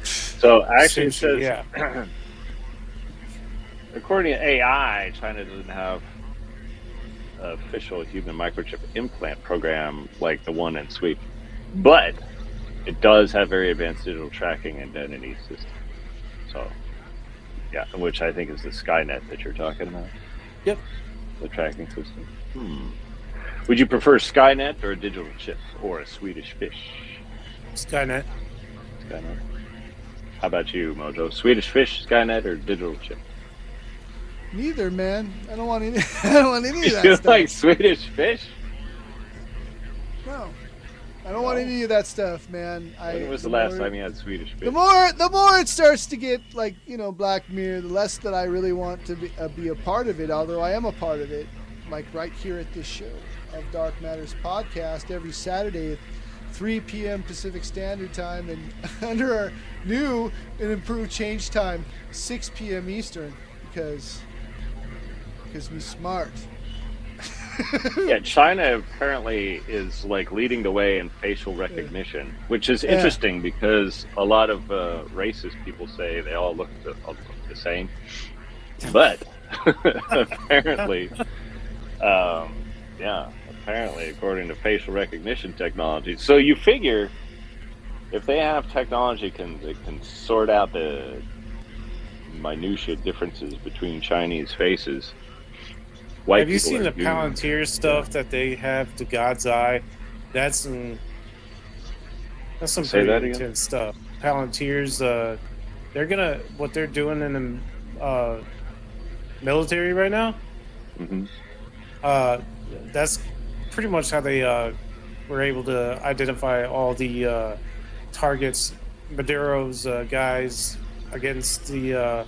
So actually, it says, yeah. according to AI, China doesn't have an official human microchip implant program like the one in Sweden, but it does have very advanced digital tracking and identity system. So, yeah, which I think is the Skynet that you're talking about. Yep. The tracking system. Would you prefer Skynet or a digital chip or a Swedish fish? Skynet. Skynet. How about you, Mojo? Swedish fish, Skynet, or digital chip? Neither, man. I don't want any. I don't want any of that You stuff. like Swedish fish? No, I don't want any of that stuff, man. When was the last time you had Swedish fish? The more it starts to get like Black Mirror, the less that I really want to be a part of it. Although I am a part of it, like right here at this show of Dark Matters podcast every Saturday at 3 p.m. Pacific Standard Time, and under our new and improved change time, 6 p.m. Eastern, because we smart. Yeah, China apparently is like leading the way in facial recognition, which is interesting because a lot of racist people say they all look the same, but apparently, apparently according to facial recognition technology. So you figure if they have technology that can sort out the minutiae differences between Chinese faces. Have you seen the Palantir stuff that they have, the God's Eye? That's some pretty intense stuff. Palantirs, what they're doing in the military right now. That's pretty much how they were able to identify all the targets, Maduro's guys against the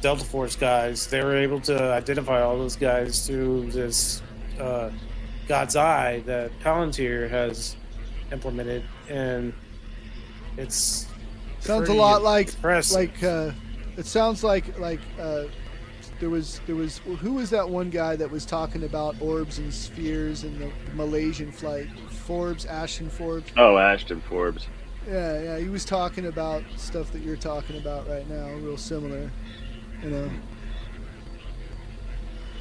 Delta Force guys. They were able to identify all those guys through this God's Eye that Palantir has implemented, and it's sounds a lot impressive. It sounds like there was who was that one guy that was talking about orbs and spheres in the Malaysian flight? Ashton Forbes. Oh, Ashton Forbes. Yeah, he was talking about stuff that you're talking about right now, real similar,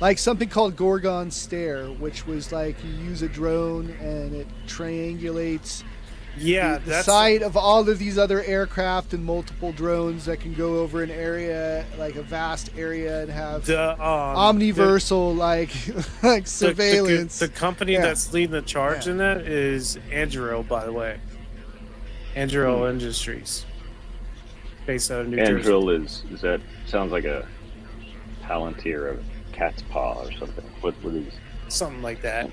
like something called Gorgon Stare, which was like you use a drone and it triangulates the site of all of these other aircraft and multiple drones that can go over an area, like a vast area, and have omniversal like surveillance. The company that's leading the charge in that is Anduril, by the way. Anduril Industries, based out of New Jersey. Anduril is that sounds like a Palantir of cat's paw or something. What is something like that?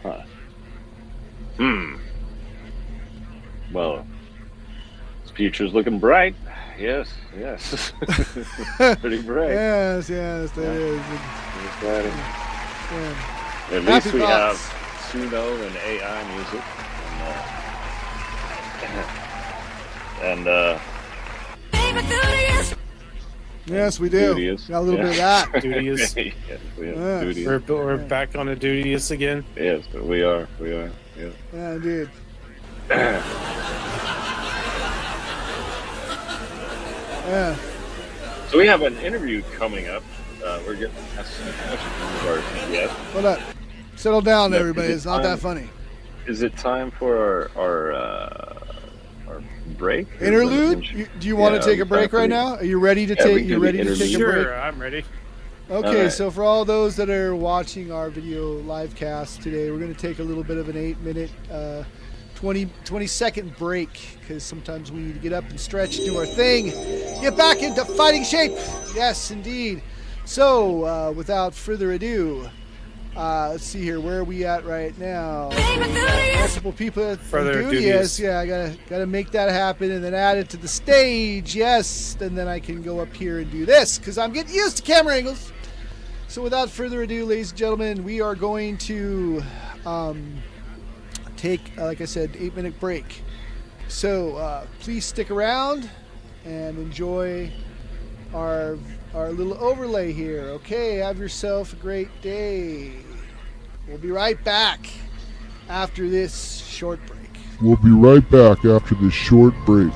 Huh. Well, this future's looking bright. Yes. Pretty bright. Yes, it is. Exciting. Yeah. At least we have thoughts. Suno and AI music. Yes, we do. Duteous. Got a little bit of that. Duteous. Yes, we are. Yeah. Duteous. We're back on the duteous again. Yes, we are. We are. Yeah. Yeah, indeed. Yeah. So we have an interview coming up. We're getting asked some questions from our yes. Hold up. Settle down, Yeah, everybody. is it It's not time- that funny. Is it time for our break? Interlude? Do you want to take a break right now? now? Are you ready to Yeah, we take? can You do ready the to take a interlude. break? Sure, I'm ready. Okay, Alright. so for all those that are watching our video live cast today, we're going to take a little bit of an 8-minute, 20-second break because sometimes we need to get up and stretch, do our thing, get back into fighting shape. Yes, indeed. So, without further ado, let's see here. Where are we at right now? Multiple people at Further duty. duties. Yes, yeah, I gotta make that happen and then add it to the stage. Yes, and then I can go up here and do this because I'm getting used to camera angles. So without further ado, ladies and gentlemen, we are going to take, like I said, 8-minute break. So please stick around and enjoy our little overlay here. Okay, have yourself a great day. We'll be right back after this short break. We'll be right back after this short break.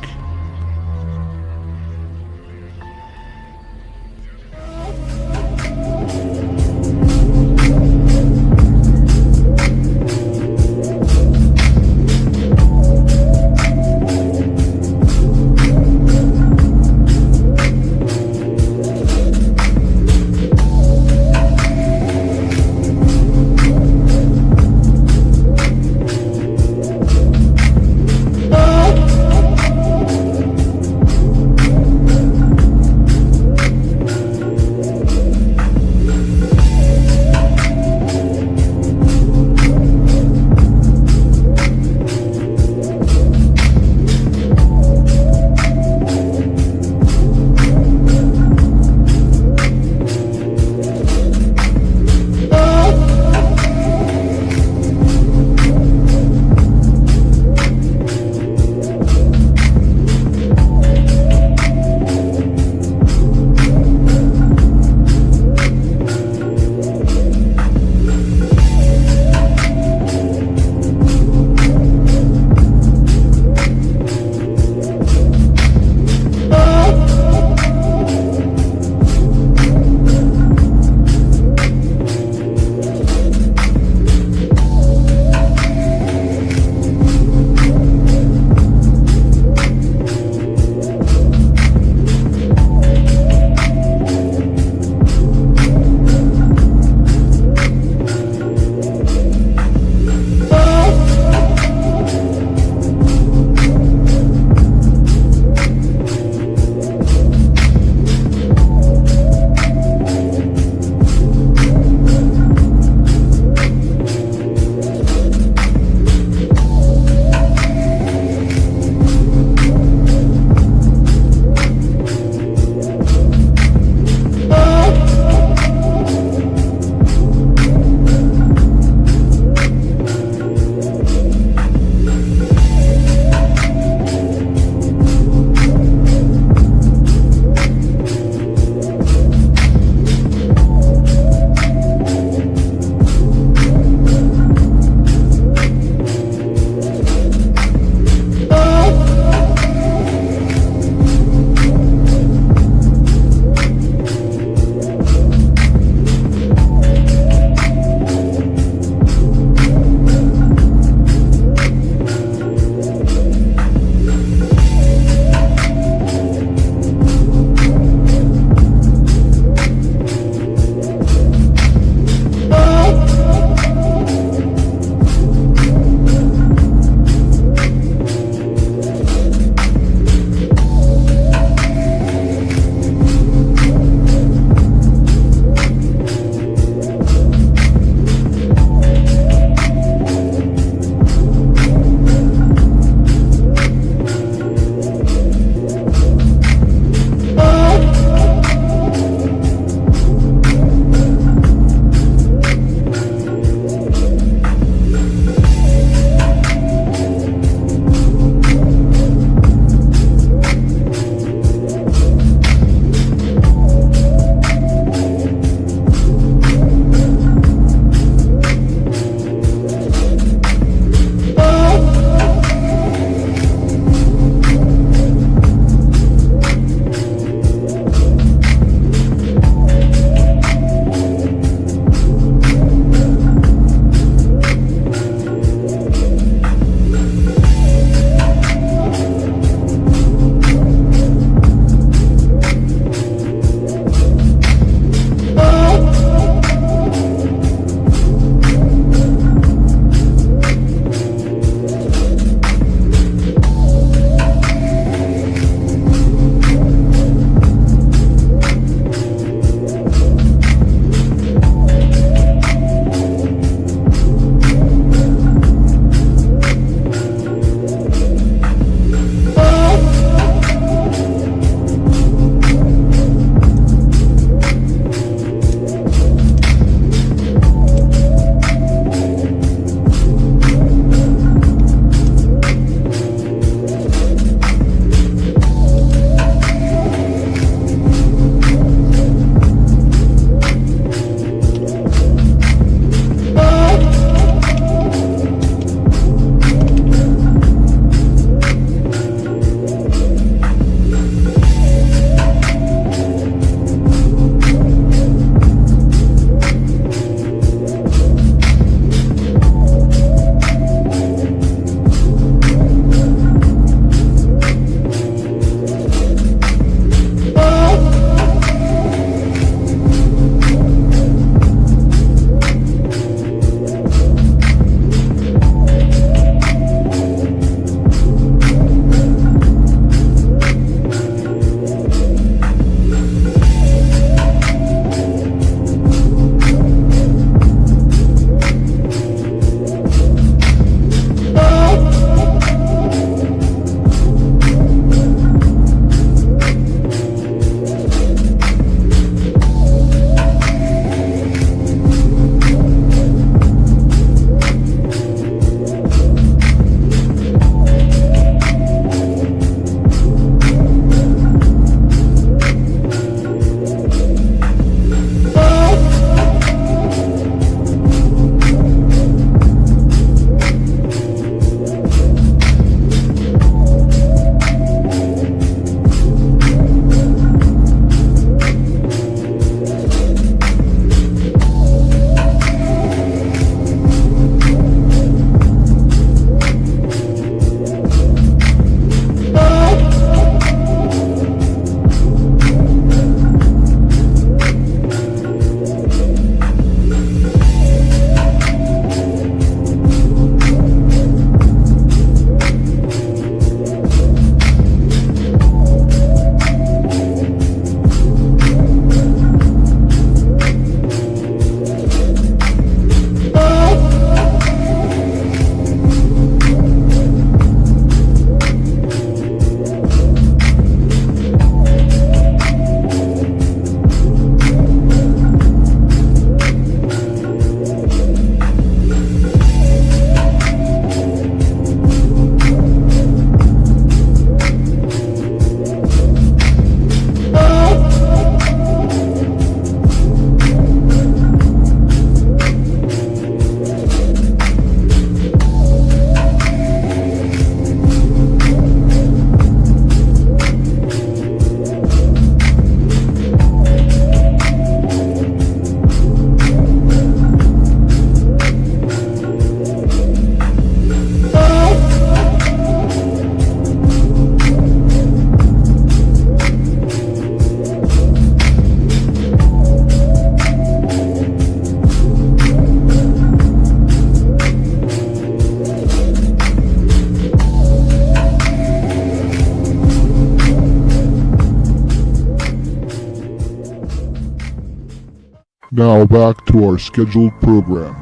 Now back to our scheduled program.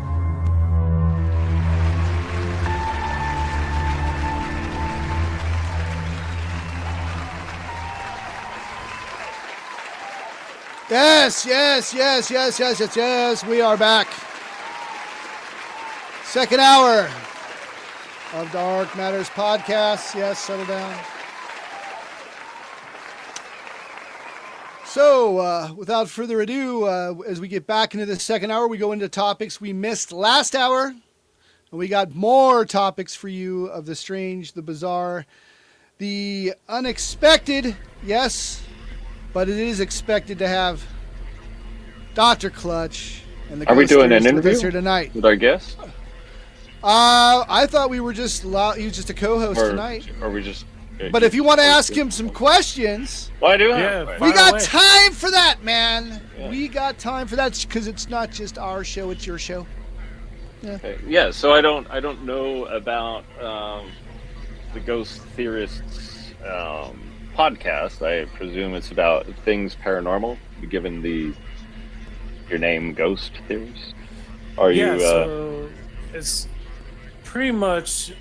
Yes. We are back. Second hour of Dark Matters podcast. Yes, settle down. So, without further ado, as we get back into the second hour, we go into topics we missed last hour. And we got more topics for you of the strange, the bizarre, the unexpected. Yes, but it is expected to have Dr.Clutch and the Are we Ghost doing an Theorist with us interview here tonight. with our guest? I thought we were just he was just a co-host tonight. Or we just... But if you want to ask him some questions, Well, I do have Yeah, a question. we fire got away. time for that, man. Yeah. We got time for that because it's not just our show; it's your show. Okay. Yeah, so I don't know about the Ghost Theorist's podcast. I presume it's about things paranormal, given your name, Ghost Theorist. Are Yeah, you? so it's pretty much,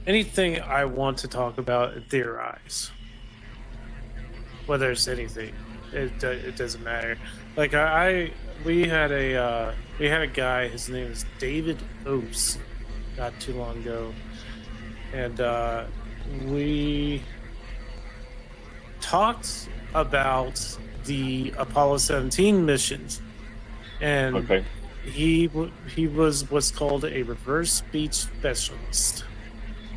anything I want to talk about and theorize. Whether it's anything, it doesn't matter. Like we had a guy. His name is David Oates. Not too long ago, and we talked about the Apollo 17 missions, and okay. he was what's called a reverse speech specialist.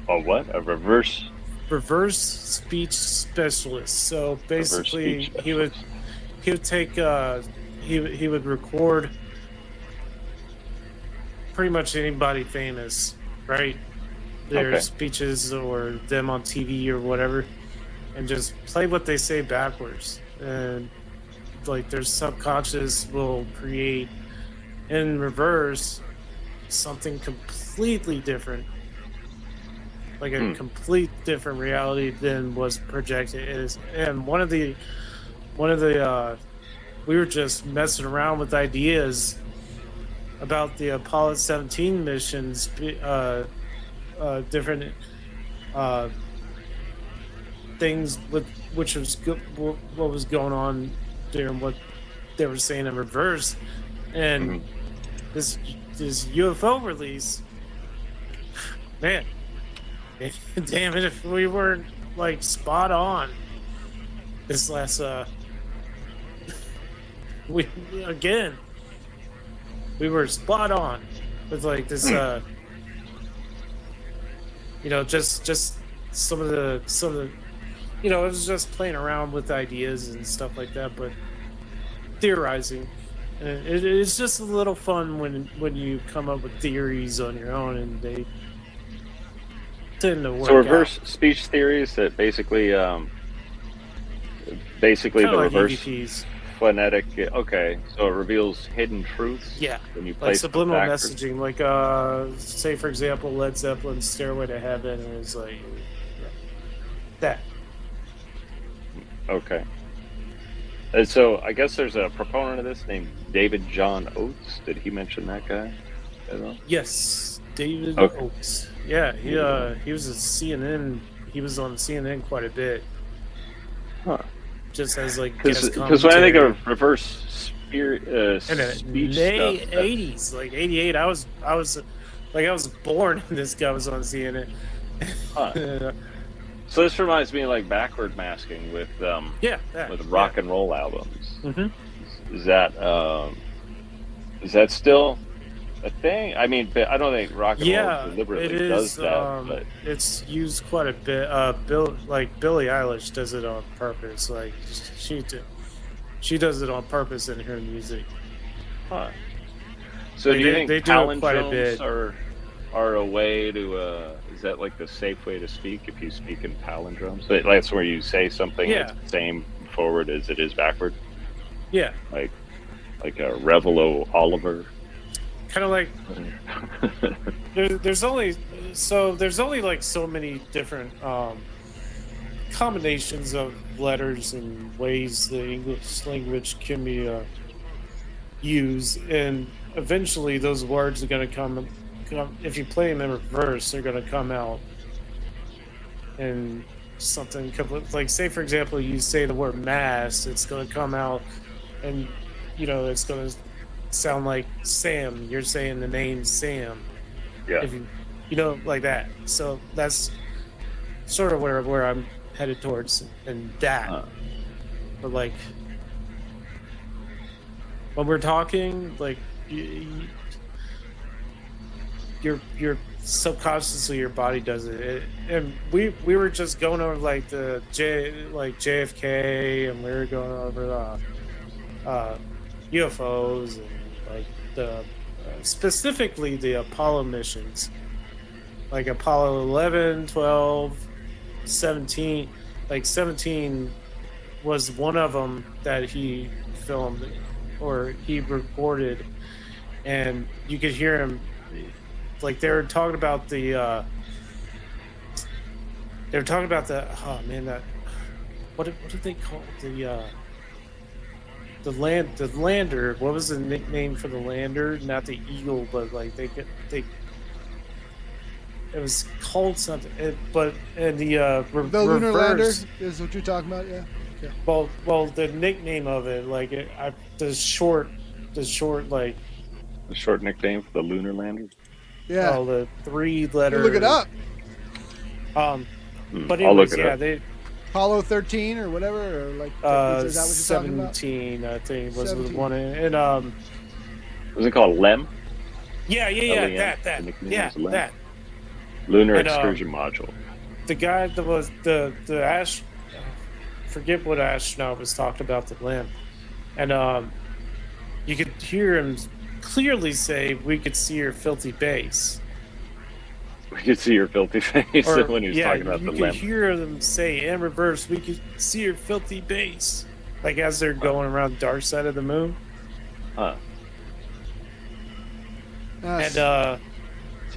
A what? A reverse? Reverse speech specialist. So basically, speech he would take he would record pretty much anybody famous, right? Their Okay. speeches or them on TV or whatever, and just play what they say backwards. And like their subconscious will create in reverse something completely different, like a complete different reality than was projected. And one of the we were just messing around with ideas about the Apollo 17 missions, different things with what was going on during what they were saying in reverse, and this UFO release, man. Damn it! If we weren't like spot on this last we were spot on with like this just some of the it was just playing around with ideas and stuff like that, but theorizing. And it's just a little fun when you come up with theories on your own and they tend to work So reverse out. speech theories that basically Kinda the like reverse EVPs. phonetic. Okay, so it reveals hidden truths. Yeah, When you like place subliminal backwards. messaging. Like, say for example, Led Zeppelin's "Stairway to Heaven" is like that. Okay. And so I guess there's a proponent of this named David John Oates. Did he mention that guy? I don't know. Yes, David Okay. Oates. Yeah, he was at CNN. He was on CNN quite a bit. Huh. Just as like guest Because when I think commentator. of reverse in the speech late stuff, 80s, like 88, I was born and this guy was on CNN. huh. So this reminds me of like backward masking with Yeah, rock and roll albums. Mm-hmm. Is that still a thing? I mean, I don't think rock and Yeah, roll deliberately it does is. that. But It's used quite a bit. Billie Eilish does it on purpose. Like she does it on purpose in her music. huh. So Like, do you they think do it quite a palindromes bit. are a way to? Is that like the safe way to speak if you speak in palindromes? But that's where you say something Yeah. that's the same forward as it is backward, Yeah, like a Revelo Oliver. kind of like there's only like so many different combinations of letters and ways the English language can be used, and eventually those words are going to come. If you play them in reverse, they're going to come out and something like, say for example, you say the word mass, it's going to come out, and it's going to sound like Sam. You're saying the name Sam. Yeah. If you like that. So that's sort of where I'm headed towards, and that. But like when we're talking, like you're subconsciously your body does it. And we were just going over like the JFK, and we were going over UFOs and like the specifically the Apollo missions, like Apollo 11, 12, 17. Like 17 was one of them that he filmed or he recorded, and you could hear him. Like they were talking about the oh man, that what did they call it? The lander. What was the nickname for the lander? Not the Eagle, but like it was called something. The lunar lander is what you're talking about, yeah. Okay. Well, the nickname of it, like the short like The short nickname for the lunar lander. Yeah. Oh, the 3-letter. Look it up. But anyways, I'll look it up. they Apollo 13 or whatever, or like is that what you're talking about? 17, I think was 17. the one, and Was it called LEM? yeah, LEM. that The nickname yeah, was LEM. that. Lunar And, Excursion Module. The guy that was the forget what astronaut was talking about the LEM, and you could hear him clearly say, "We could see your filthy base." We could see your filthy face when he was talking about the you LEM. could hear them say in reverse, "We could see your filthy base," like as they're going around the dark side of the moon. Huh. And So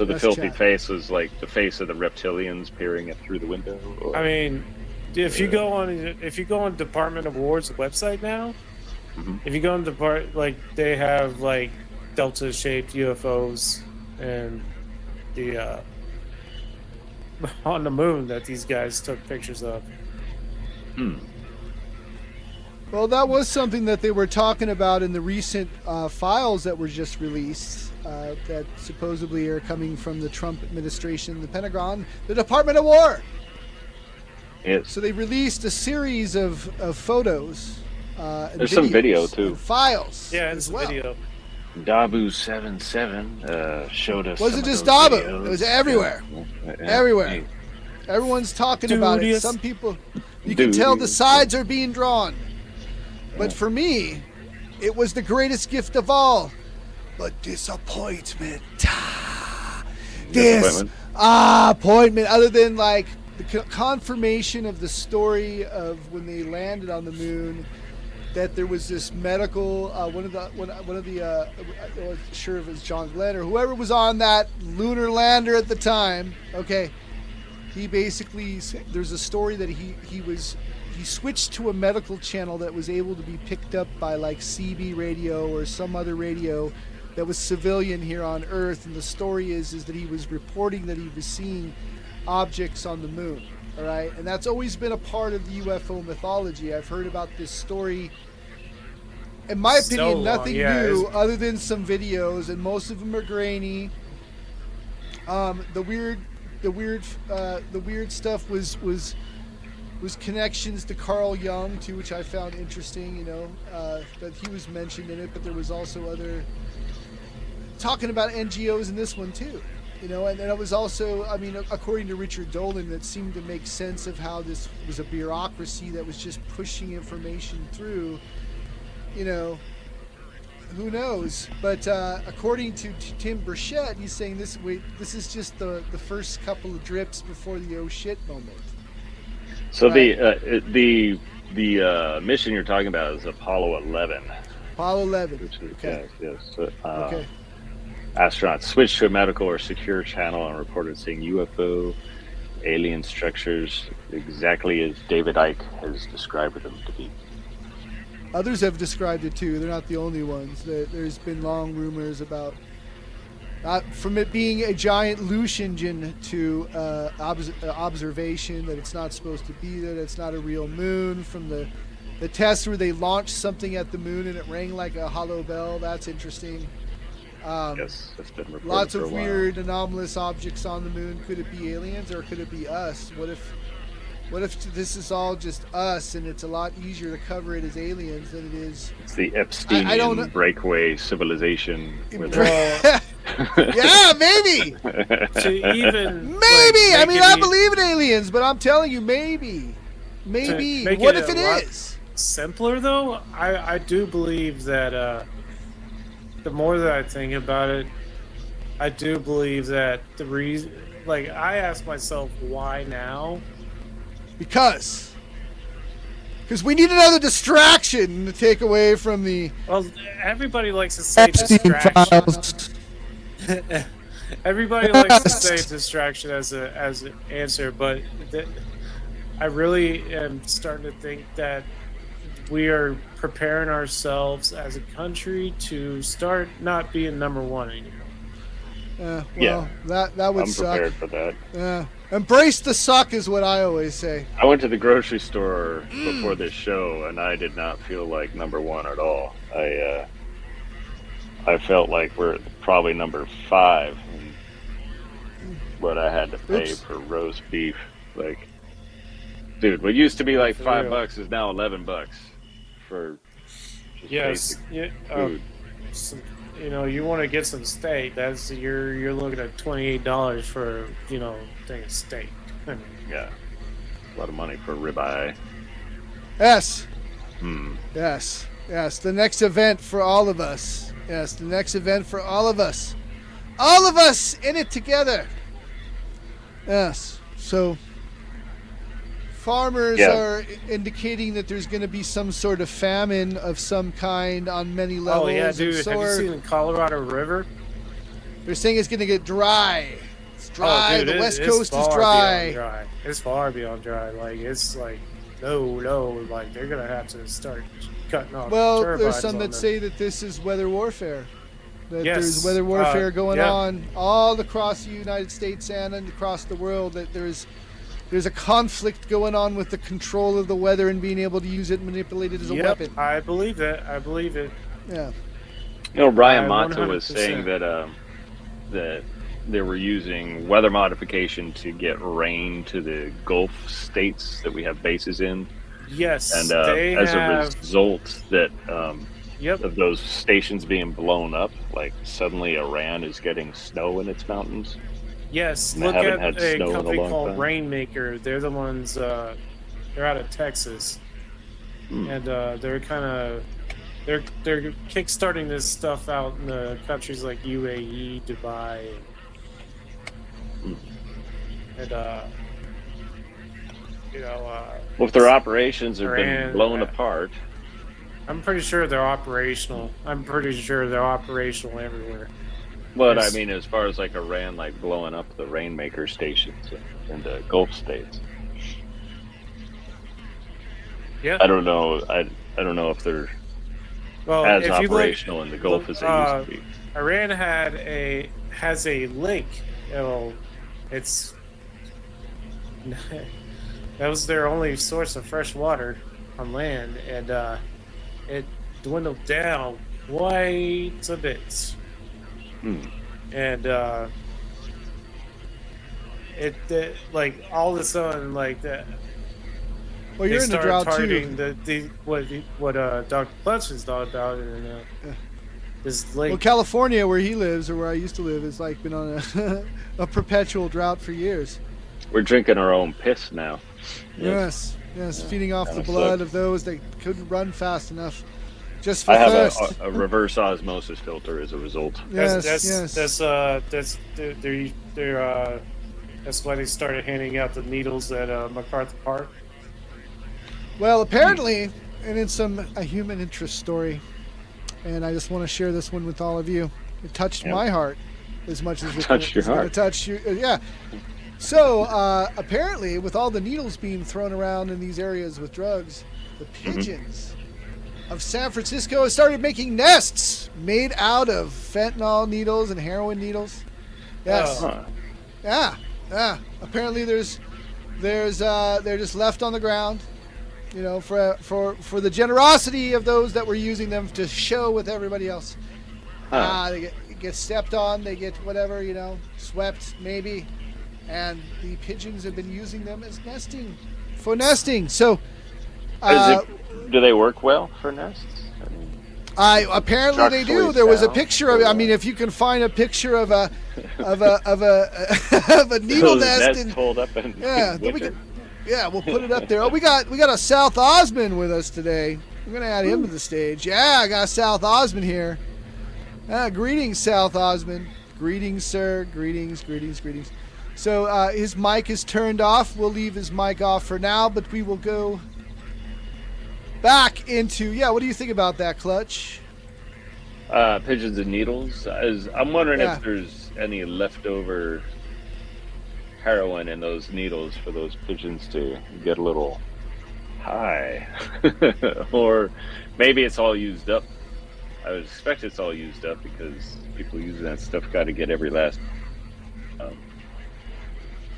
the That's filthy chat. face was like the face of the reptilians peering through the window? Or? I mean, if you go on Department of War's website now, if you go on they have like delta-shaped UFOs and the on the moon that these guys took pictures of. Well, that was something that they were talking about in the recent files that were just released that supposedly are coming from the Trump administration, the Pentagon, the Department of War. Yes. So they released a series of photos. And There's some video, videos too. and files. Yeah, as it's well. video. Dabu77 showed us. Wasn't some of just those Dabu. videos. It was everywhere. Yeah. Everywhere. Hey, Everyone's talking about it. Dudious. Some people, you can tell the sides are being drawn. But for me, it was the greatest gift of all. But disappointment. Disappointment. Other than like the confirmation of the story of when they landed on the moon, that there was this medical I wasn't sure if it was John Glenn or whoever was on that lunar lander at the time. Okay, he basically, there's a story that he switched to a medical channel that was able to be picked up by like CB radio or some other radio that was civilian here on Earth, and the story is that he was reporting that he was seeing objects on the moon. All right, and that's always been a part of the UFO mythology. I've heard about this story. In my opinion, nothing new other than some videos, and most of them are grainy. The weird stuff was connections to Carl Jung too, which I found interesting. You know, that he was mentioned in it, but there was also other talking about NGOs in this one too. You know, and then it was also, I mean, according to Richard Dolan, that seemed to make sense of how this was a bureaucracy that was just pushing information through. You know, who knows? But according to Tim Burchett, he's saying this is just the first couple of drips before the oh shit moment. So right. the mission you're talking about is Apollo 11. Apollo 11. Which is, Okay. Yes. Okay. Astronauts switched to a medical or secure channel and reported seeing UFO alien structures exactly as David Icke has described them to be. Others have described it too. They're not the only ones. There's been long rumors about from it being a giant loose engine to observation that it's not supposed to be there. That's not a real moon. From the test where they launched something at the moon and it rang like a hollow bell. That's interesting. Yes, that's been reported Lots for a of while. weird anomalous objects on the moon. Could it be aliens or could it be us? What if this is all just us and it's a lot easier to cover it as aliens than it is? It's the I don't know. Epsteinian breakaway civilization. Yeah, maybe. To even Maybe. I make mean, it I believe in aliens, but I'm telling you, maybe. make What it if a it lot is? simpler though. I do believe that the more that I think about it, I do believe that the reason, like, I ask myself why now. Because we need another distraction to take away from the Well, everybody likes to say Epstein distraction. files. Everybody likes to say distraction as an answer, but I really am starting to think that we are preparing ourselves as a country to start not being number one anymore. That would I'm suck. prepared for that. Embrace the suck is what I always say. I went to the grocery store before this show, and I did not feel like number one at all. I felt like we're probably number 5 in what I had to pay for roast beef. Like, dude, what used to be like For $5 real. is now $11 for just Yes, basic yeah, food. you want to get some steak. That's you're looking at $28 for thing of steak. I mean, Yeah, a lot of money for a ribeye. Yes. Hmm. Yes. The next event for all of us. Yes, the next event for all of us. All of us in it together. Yes. So farmers are indicating that there's going to be some sort of famine of some kind on many levels. oh yeah, and dude. so Have you are- seen the Colorado River? They're saying it's going to get dry. It's dry. Oh, dude, the West it's Coast is far dry. beyond dry. It's far beyond dry. Like, it's like no. Like, they're gonna have to start cutting off. Well, turbines there's some on that the- say that this is weather warfare. That Yes, there's weather warfare going yeah. on all across the United States and across the world. That there's a conflict going on with the control of the weather and being able to use it and manipulate it as a Yep, weapon. I believe that. I believe it. Yeah. Ryan I Mata was 100%. saying that they were using weather modification to get rain to the Gulf states that we have bases in, Yes, and they as have. a result that Yep. of those stations being blown up, like suddenly Iran is getting snow in its mountains. Yes, And they look haven't at had a snow in a company long called time. Rainmaker. They're the ones. They're out of Texas, and they're kind of they're kickstarting this stuff out in the countries like UAE, Dubai, and Well, if their operations have been Iran, blown apart, I'm pretty sure they're operational. I'm pretty sure they're operational everywhere. but Yes. I mean, as far as like Iran, like blowing up the Rainmaker stations in the Gulf states, Yeah. I don't know. I don't know if they're Well, as if you look, operational in the Gulf as they used to be. Iran has a lake. It's that was their only source of fresh water on land, and it dwindled down quite a bit. And like all of a sudden, like that. Well, you're They in the started drought targeting too. what Dr. Clutch has thought about, and this lake. Well, California, where he lives or where I used to live, has like been on a perpetual drought for years. We're drinking our own piss now. Yes, feeding off the Kinda blood sucks. of those that couldn't run fast enough, just for I have thirst. a reverse osmosis filter as a result. Yes, That's why they started handing out the needles at MacArthur Park. Well, apparently, and it's a human interest story, and I just want to share this one with all of you. It touched Yep. my heart as much as Touched your it's gonna heart. touch you. Yeah. So apparently, with all the needles being thrown around in these areas with drugs, the pigeons of San Francisco have started making nests made out of fentanyl needles and heroin needles. Yes. Yeah. Apparently, they're just left on the ground. You know, for the generosity of those that were using them to show with everybody else. They get stepped on, they get whatever, you know, swept maybe, and the pigeons have been using them as nesting. So, do they work well for nests? Apparently they do. There was a picture of. I mean, if you can find a picture of a of a needle nest and hold up in winter. We'll put it up there. Oh, we got a South Osman with us today. We're gonna add him to the stage. Yeah, I got South Osman here. Greetings, South Osman. Greetings, sir. Greetings. So his mic is turned off. We'll leave his mic off for now, but we will go back into. Yeah, what do you think about that, Clutch? Pigeons and needles. I'm wondering if there's any leftover heroin in those needles for those pigeons to get a little high. Or maybe it's all used up. I would expect it's all used up because people using that stuff got to get every last.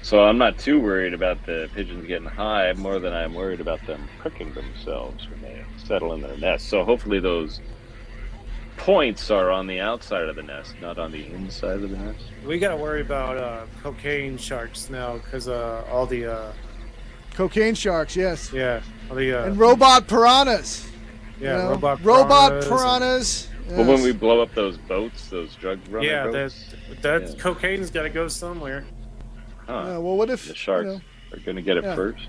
So I'm not too worried about the pigeons getting high, more than I'm worried about them cooking themselves when they settle in their nest. So hopefully those points are on the outside of the nest, not on the inside of the nest. We got to worry about cocaine sharks now because all the cocaine sharks, yes. Yeah, all the and robot piranhas. Yeah, you know? robot piranhas. Yes. Well, when we blow up those boats, those drug runner boats, that cocaine's got to go somewhere. Huh. Well, what if the sharks are going to get it first?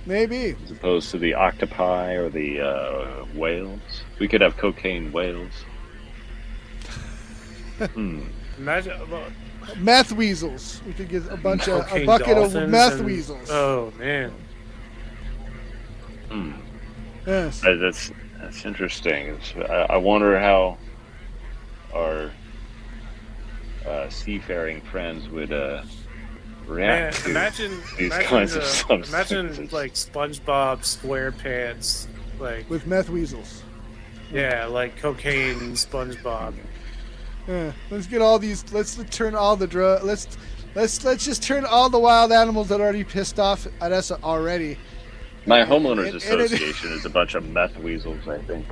Maybe. As opposed to the octopi or the whales. We could have cocaine whales. Imagine meth weasels. We could get a bucket of meth weasels. Oh man. Yes. That's interesting. I wonder how our seafaring friends would react to these kinds of substances. Imagine like SpongeBob SquarePants, like with meth weasels. Yeah, like cocaine SpongeBob. Yeah, let's get all these. Let's turn all the drug. Let's just turn all the wild animals that are already pissed off at us already. My homeowners association is a bunch of meth weasels, I think.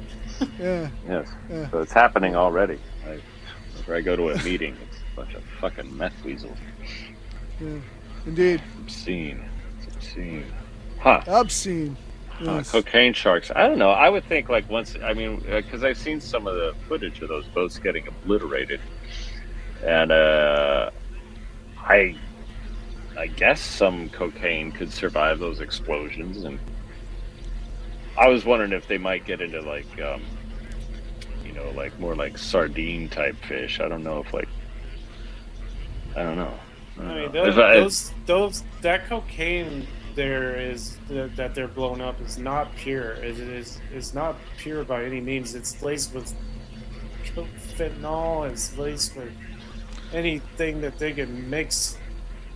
Yeah. Yes. Yeah. So it's happening already. Whenever I go to a meeting, it's a bunch of fucking meth weasels. Yeah. Indeed. Obscene. Huh. Obscene. Yes. Cocaine sharks. I don't know. I would think like once. I mean, because I've seen some of the footage of those boats getting obliterated, and I guess some cocaine could survive those explosions, and I was wondering if they might get into like, like more like sardine type fish. I don't know if like, I don't know. I mean, that cocaine that they're blowing up is not pure. It's not pure by any means. It's laced with fentanyl. It's laced with anything that they can mix.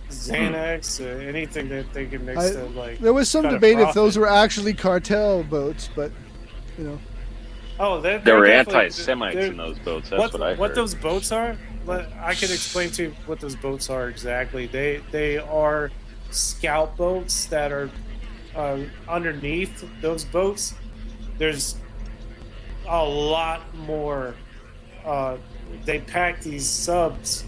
Xanax, anything that they can mix to like. There was some debate if those were actually cartel boats, but you know. Oh, there were anti-Semites in those boats. That's what I heard. What those boats are? I can explain to you what those boats are exactly. They are scout boats that are underneath those boats. There's a lot more. They pack these subs.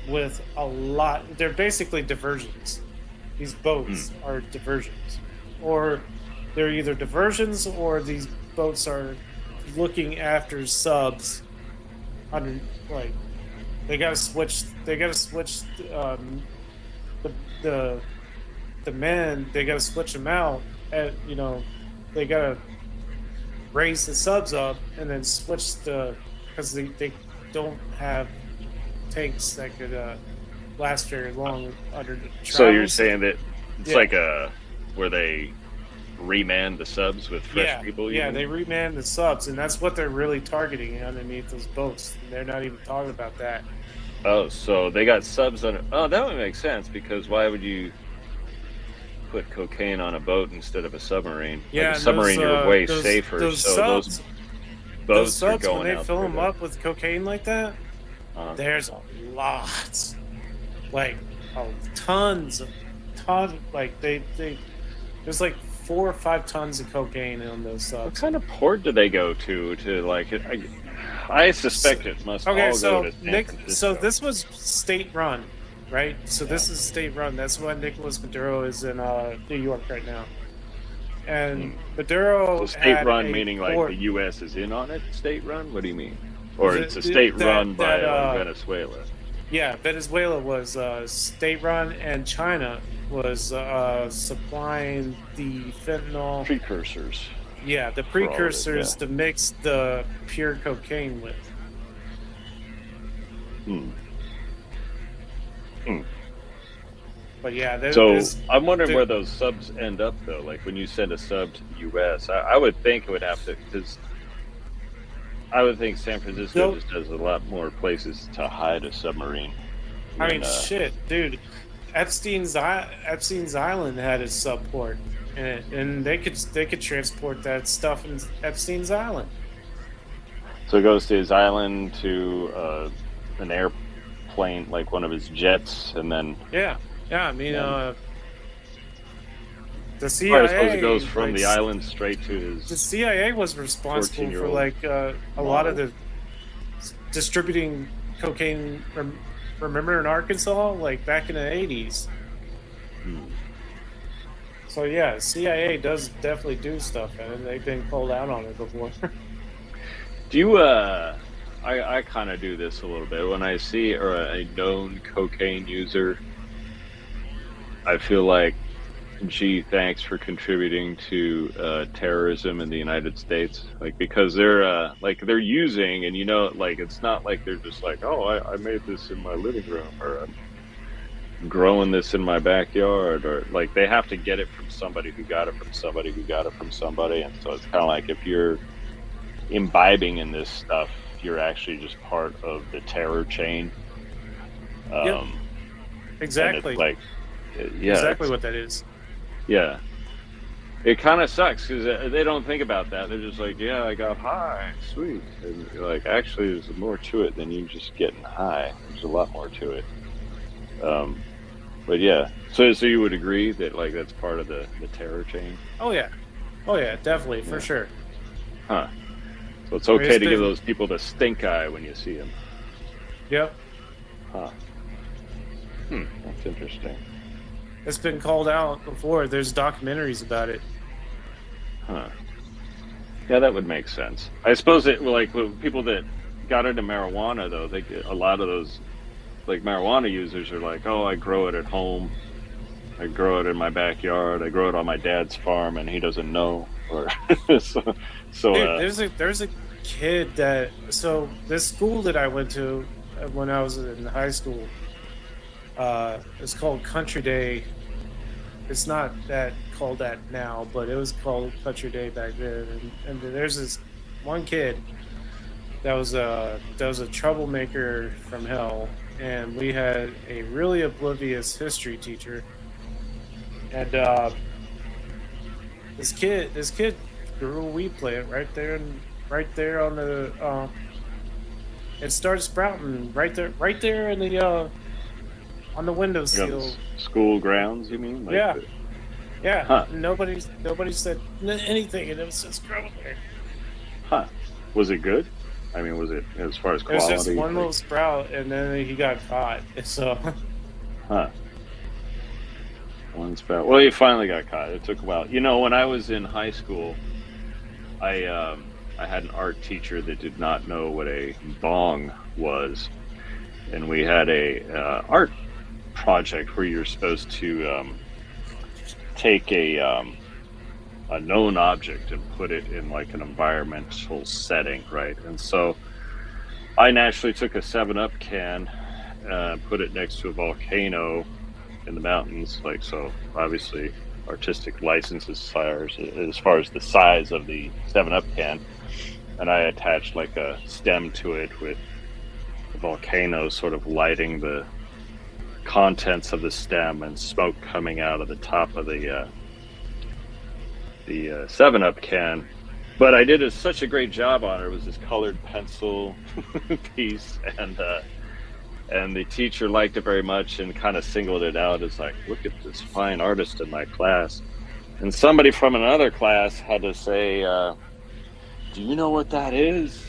With a lot, they're basically diversions. These boats are diversions, or they're either diversions or these boats are looking after subs. Under they gotta switch. They gotta switch the men. They gotta switch them out. They gotta raise the subs up and then switch because they don't have tanks that could last very long under the travels. So you're saying that it's like where they reman the subs with fresh people? Yeah, they reman the subs, and that's what they're really targeting underneath those boats. They're not even talking about that. Oh, so they got subs on it. Oh, that would make sense, because why would you put cocaine on a boat instead of a submarine? Yeah, like a and submarine, you're way those safer. those So subs, those boats are when going they out fill there them to- up with cocaine like that, there's a lot, like tons, like they there's like 4 or 5 tons of cocaine on those What subs. kind of port do they go to like it? I suspect it must all go to San Francisco. So this was state run, right? So this is state run. That's why Nicolas Maduro is in New York right now. And Maduro So state had run a meaning port- like the U.S. is in on it. State run? What do you mean? Or it's a The- state that- run by that, Venezuela. Yeah, Venezuela was state run, and China was supplying the fentanyl. Precursors. Yeah, the all of it, precursors yeah. to mix the pure cocaine with. But yeah, there's I'm wondering there- where those subs end up, though. Like when you send a sub to the U.S., I would think it would have to, because I would think San Francisco Nope. just has a lot more places to hide a submarine. I mean, than, shit, dude. Epstein's Island had a sub port, and they could transport that stuff in Epstein's Island. So it goes to his island to an airplane, like one of his jets, and then Yeah. I mean, Yeah. the I CIA. suppose it goes from like, the island straight to The his. CIA was responsible for 14-year-old like a lot of model. the distributing cocaine. Remember in Arkansas, like back in the 80s. So yeah, CIA does definitely do stuff, and they've been called out on it before. Do you? I kind of do this a little bit when I see a known cocaine user. I feel like, gee, thanks for contributing to terrorism in the United States. Like, because they're using, and like it's not like they're just like, oh, I made this in my living room, or I'm growing this in my backyard, or like they have to get it from somebody who got it from somebody who got it from somebody, and so it's kind of like if you're imbibing in this stuff, you're actually just part of the terror chain. Yep. And Exactly. it's like, yeah, Exactly what that is. yeah. It kind of sucks because they don't think about that. They're just like, yeah, I got high, sweet. And you're like, actually, there's more to it than you just getting high. There's a lot more to it. But yeah, so you would agree that like that's part of the terror chain, Oh yeah, definitely for sure. huh? So it's okay to been- give those people the stink eye when you see them, Yep, huh? That's interesting, it's been called out before. There's documentaries about it. huh? Yeah, that would make sense. I suppose it like with people that got into marijuana though. A lot of those like marijuana users are like, oh, I grow it at home. I grow it in my backyard. I grow it on my dad's farm, and he doesn't know. Or so Dude, there's a kid that this school that I went to when I was in high school. It's called Country Day. It's not called that now, but it was called Country Day back then. And there's this one kid that was a troublemaker from hell, and we had a really oblivious history teacher. And this kid grew a weed plant right there on the. It started sprouting right there in the on the windowsill. school grounds, you mean? Like Yeah. Yeah, Huh. nobody said anything, and it was just growing there. Huh? Was it good? I mean, was it as far as It was quality? just one like- little sprout, and then he got caught. So Huh. One sprout. Well, he finally got caught. It took a while. When I was in high school, I had an art teacher that did not know what a bong was, and we had a art project where you're supposed to take a known object and put it in like an environmental setting, right? And so I naturally took a 7-Up can, put it next to a volcano in the mountains, like, so obviously artistic license as far as the size of the 7-Up can, and I attached like a stem to it with volcano sort of lighting the contents of the stem and smoke coming out of the top of the 7-Up can. But I did such a great job on it. It was this colored pencil piece, and the teacher liked it very much and kind of singled it out as like, look at this fine artist in my class. And somebody from another class had to say, do you know what that is?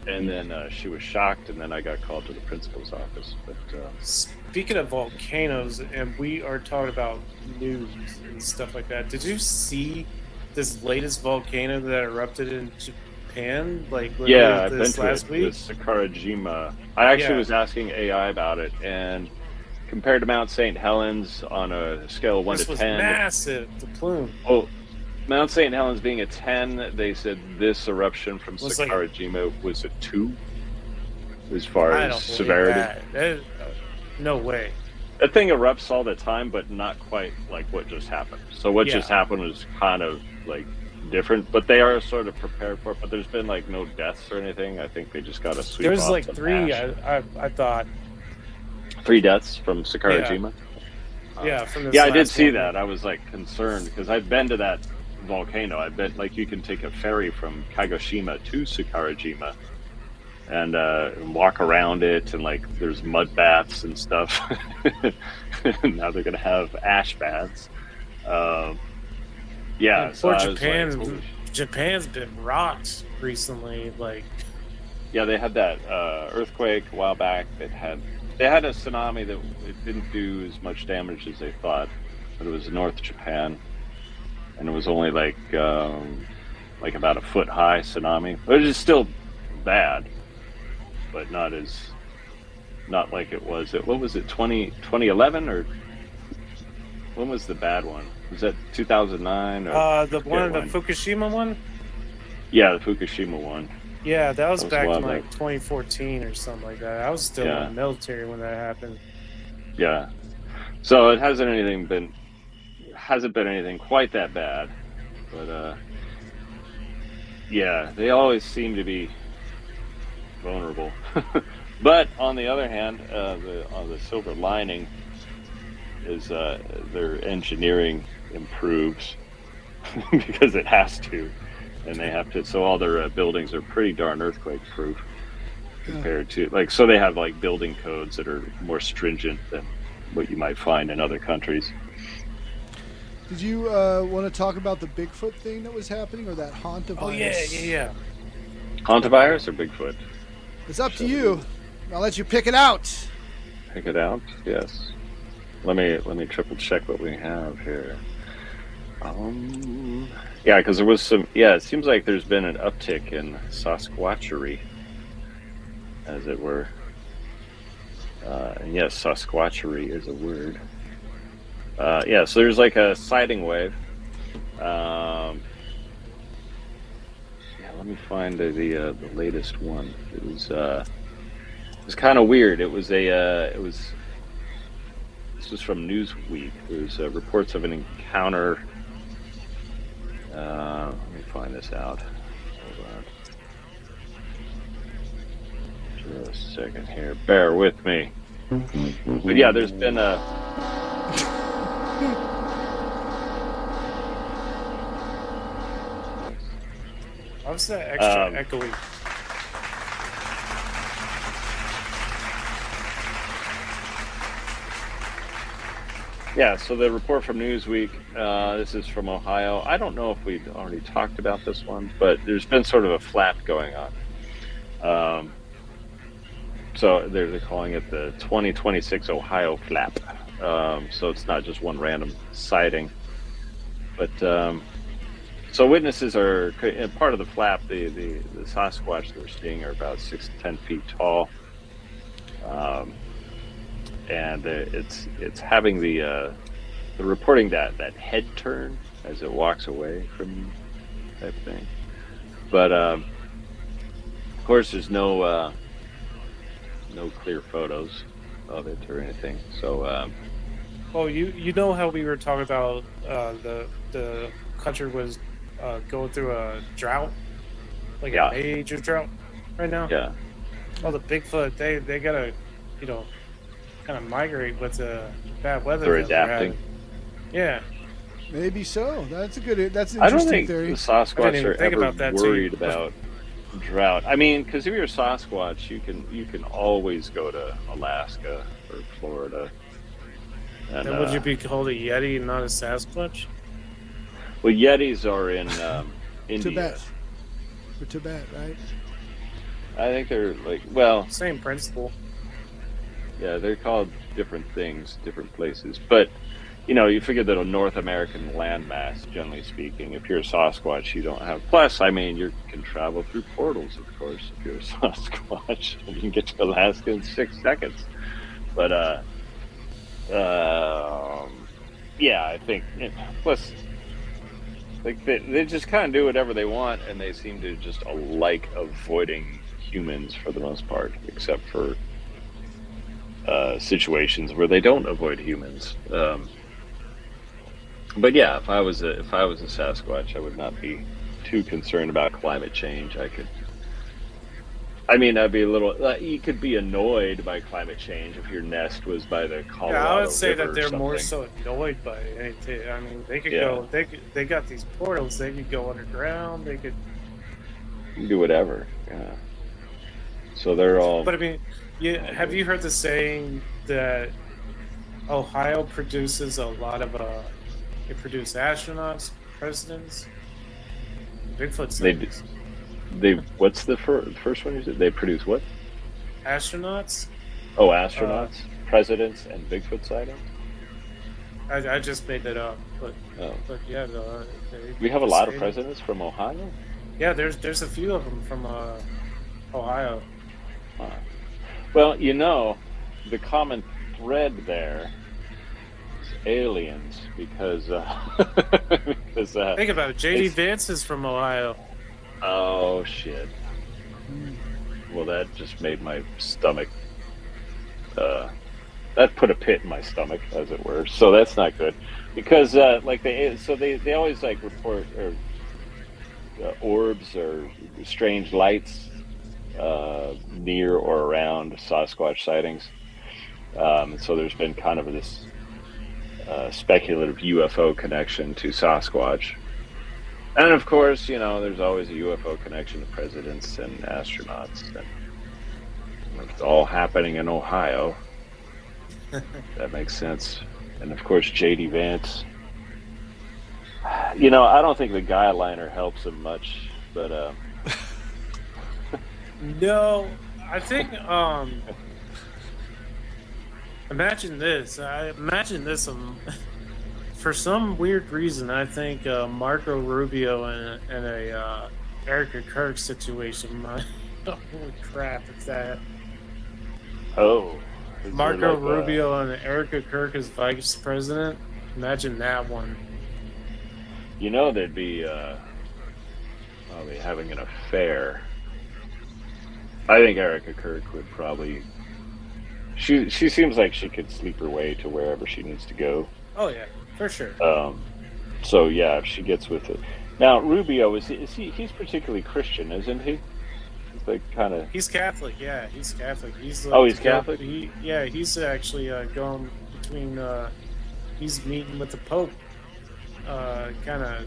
And then she was shocked, and then I got called to the principal's office. But speaking of volcanoes, and we are talking about news and stuff like that, did you see this latest volcano that erupted in Japan? Like, yeah, I've been this to last it. week? It was Sakurajima. I actually was asking AI about it, and compared to Mount St. Helens on a scale of 1 This to was 10. massive, the plume. Oh, Mount St. Helens being a 10, they said this eruption from Was Sakurajima was a 2 as far I as don't believe severity. that. No way. That thing erupts all the time, but not quite like what just happened. So what just happened was kind of like different, but they are sort of prepared for it. But there's been like no deaths or anything. I think they just got to sweep. There's off like some 3. ash. I thought. 3 deaths from Sakurajima. Yeah, from this Yeah, I did last see one. that. I was like concerned because I've been to that volcano. I bet like you can take a ferry from Kagoshima to Sakurajima and walk around it, and like there's mud baths and stuff. Now they're gonna have ash baths. Yeah, so poor I was Japan. like, holy Japan's been rocked recently. Like, yeah, they had that earthquake a while back. They had a tsunami that it didn't do as much damage as they thought, but it was North Japan, and it was only like about a foot high tsunami. But it is still bad, but not like it was. What was it? 2011 or when was the bad one? Was that 2009? the one, the Fukushima one. Yeah, the Fukushima one. Yeah, that was back in back. like 2014 or something like that. I was still in the military when that happened. Yeah, so it hasn't been anything quite that bad, but yeah, they always seem to be vulnerable. But on the other hand, the silver lining is their engineering improves because it has to, and they have to. So all their buildings are pretty darn earthquake proof compared to so they have like building codes that are more stringent than what you might find in other countries. Did you want to talk about the Bigfoot thing that was happening, or that Hantavirus? Oh yeah. Hantavirus or Bigfoot? It's up to you. I'll let you pick it out. Pick it out. Yes. Let me triple check what we have here. Yeah, because there was some. Yeah, it seems like there's been an uptick in Sasquatchery, as it were. And yes, Sasquatchery is a word. Yeah, so there's like a sighting wave. Yeah, let me find the latest one. It was kind of weird. This was from Newsweek. There's reports of an encounter. Let me find this out. Hold on. Just a second here. Bear with me. But yeah, there's been a. What's that extra echoey? Yeah, so the report from Newsweek, this is from Ohio. I don't know if we'd already talked about this one, but there's been sort of a flap going on. So they're calling it the 2026 Ohio flap. So it's not just one random sighting. But so witnesses are part of the flap. The Sasquatch that we're seeing are about 6 to 10 feet tall. And it's having the reporting that head turn as it walks away from you type thing. But of course, there's no clear photos of it or anything. So Oh, you know how we were talking about the country was going through a drought, like a major drought right now. yeah. Well, the Bigfoot, they gotta, you know, kind of migrate with the bad weather. They're that we're adapting. having. Yeah. Maybe so. That's an interesting I don't think theory. the Sasquatch even are think ever about that, worried too. about drought. I mean, because if you're a Sasquatch, you can always go to Alaska or Florida. And, Then would you be called a Yeti and not a Sasquatch? well, Yetis are in India. Tibet. For Tibet, right? I think they're like, well, Same principle. yeah, they're called different things, different places. But you know, you figure that a North American landmass, generally speaking, if you're a Sasquatch, you don't have. Plus, I mean, you can travel through portals, of course, if you're a Sasquatch. You can get to Alaska in 6 seconds. But yeah, I think. Plus, like they just kind of do whatever they want, and they seem to just like avoiding humans for the most part, except for situations where they don't avoid humans. But yeah, if I was a Sasquatch, I would not be too concerned about climate change. I'd be a little. You could be annoyed by climate change if your nest was by the Colorado Yeah, I would say River that they're or more something. so annoyed by it. I mean, they could Yeah. go. They got these portals. They could go underground. They could. You can do whatever. Yeah. So they're all. But I mean, have you heard the saying that Ohio produces a lot of they produce astronauts, presidents, Bigfoot sightings. They what's the first one you said? They produce what? Astronauts? Oh, astronauts, presidents, and Bigfoot sightings. I just made that up, but Oh, yeah, we have a lot of presidents from Ohio. Yeah, there's a few of them from Ohio. Huh. Well, you know, the common thread there is aliens because Think about it. JD Vance is from Ohio. oh shit. Well, that just made my stomach. That put a pit in my stomach, as it were. So that's not good, because like they always like report or orbs or strange lights near or around Sasquatch sightings. So there's been kind of this speculative UFO connection to Sasquatch. And of course, you know, there's always a UFO connection to presidents and astronauts. And it's all happening in Ohio. That makes sense. And of course, JD Vance. You know, I don't think the guy liner helps him much, but No, I think imagine this. For some weird reason, I think Marco Rubio and a Erica Kirk situation might. Holy crap! It's that oh, is Marco there like Rubio and Erica Kirk as vice president. Imagine that one. you know, they'd be probably having an affair. I think Erica Kirk would probably. She seems like she could sleep her way to wherever she needs to go. Oh yeah, for sure. So yeah, if she gets with it. Now Rubio he's particularly Christian, isn't he? He's like kind of. He's Catholic. Yeah, he's Catholic. He's Oh, he's Catholic? He's actually going between. He's meeting with the Pope. Kind of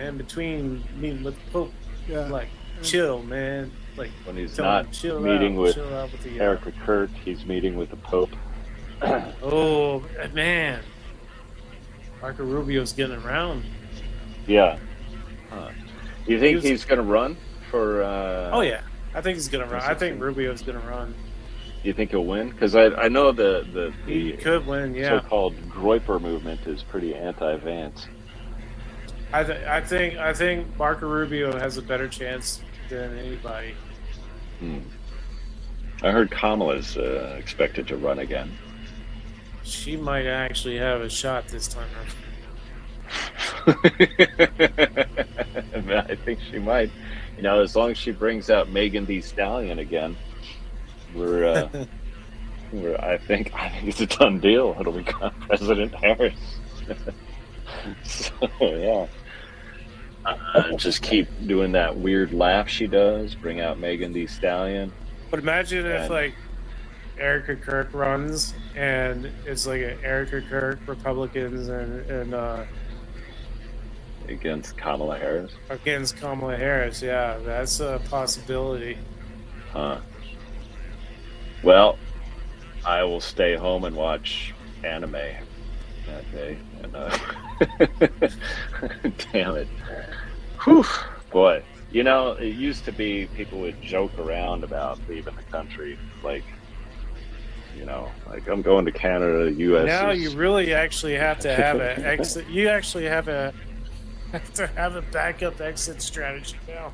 in between meeting with the Pope. Yeah. Like chill, man. Like When he's tell not him, chill meeting out, with chill out with the, Erica Kirk, he's meeting with the Pope. Oh man, Marco Rubio's getting around. Yeah. Huh. Do you think He was- he's going to run for? Oh yeah, I think he's gonna run. I think 2016. Rubio's gonna run. You think he'll win? Because I know the He could win. Yeah, so-called Groyper movement is pretty anti-Vance. I think Marco Rubio has a better chance than anybody. I heard Kamala's expected to run again. She might actually have a shot this time. I think she might. You know, as long as she brings out Megan Thee Stallion again, I think it's a done deal. It'll become President Harris. So yeah. Just keep doing that weird laugh she does. Bring out Megan Thee Stallion. But imagine if And- like Erica Kirk runs and it's like an Erica Kirk Republicans and Against Kamala Harris. against Kamala Harris. Yeah, that's a possibility. Huh. Well, I will stay home and watch anime that day. And damn it. Whew. Boy. You know, it used to be people would joke around about leaving the country. Like, you know, like I'm going to Canada, the U.S. Now is- you really actually have to have an exit. You actually have to have a backup exit strategy now.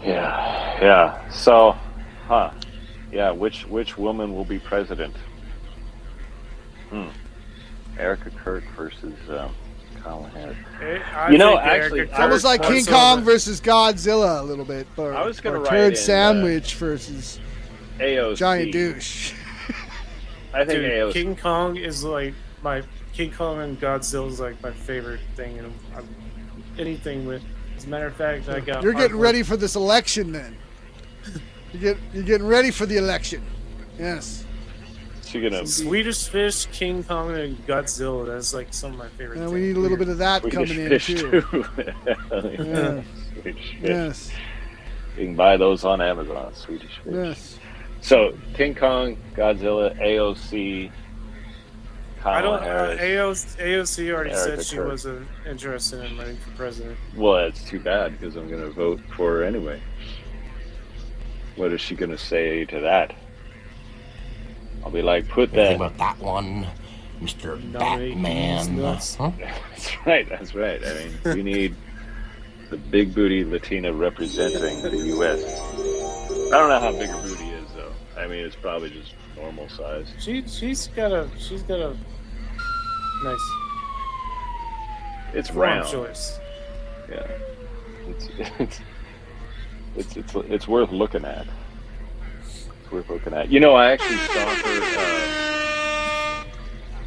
Yeah. So, yeah, which woman will be president? Erica Kirk versus Kamala Harris. You know, actually, It's almost like King Kong versus Godzilla a little bit. Or, I was gonna or write Turd in, Sandwich versus AOC. Giant Douche. I think Dude, AOC. King Kong is like King Kong and Godzilla is like my favorite thing, and anything with. As a matter of fact, I got. You're getting artwork. ready for this election, then. You're getting ready for the election. Yes. She gonna Swedish Fish, King Kong, and Godzilla. That's like some of my favorite. And things. we need a little bit of that Swedish coming in fish too. Yeah. Swedish fish. Yes. You can buy those on Amazon. Swedish fish. Yes. So King Kong, Godzilla, AOC, I Kamala don't. Harris. AOC already Erica said she Kirk. wasn't interested in running for president. Well, that's too bad because I'm going to vote for her anyway. What is she going to say to that? I'll be like, put Think that. about that one, Mr. Nominate Batman. nuts. Huh? That's right. I mean, we need the big booty Latina representing the U.S. I don't know how big her booty is, though. I mean, it's probably just normal size. She's got a nice It's form round. choice. Yeah. It's worth looking at. It's worth looking at. You know, I actually saw her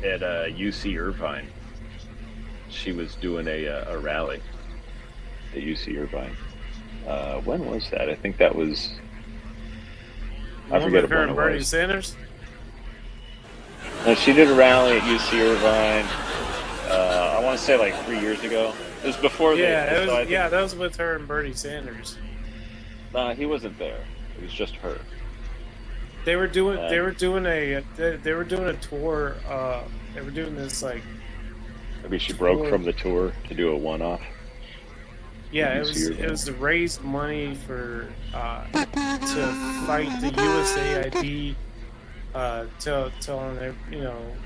at UC Irvine. She was doing a rally at UC Irvine. When was that? I think that was. I forget Her when and it Bernie was. Sanders. No, she did a rally at UC Irvine. I want to say like 3 years ago. It was before Yeah, they. it so I was, think- yeah, that was with her and Bernie Sanders. No, he wasn't there. It was just her. They were doing Uh, they were doing a tour. They were doing this like Maybe she broke Tour. from the tour to do a one-off. yeah, Did you see her? it was to raise money for to fight the USAID. Telling them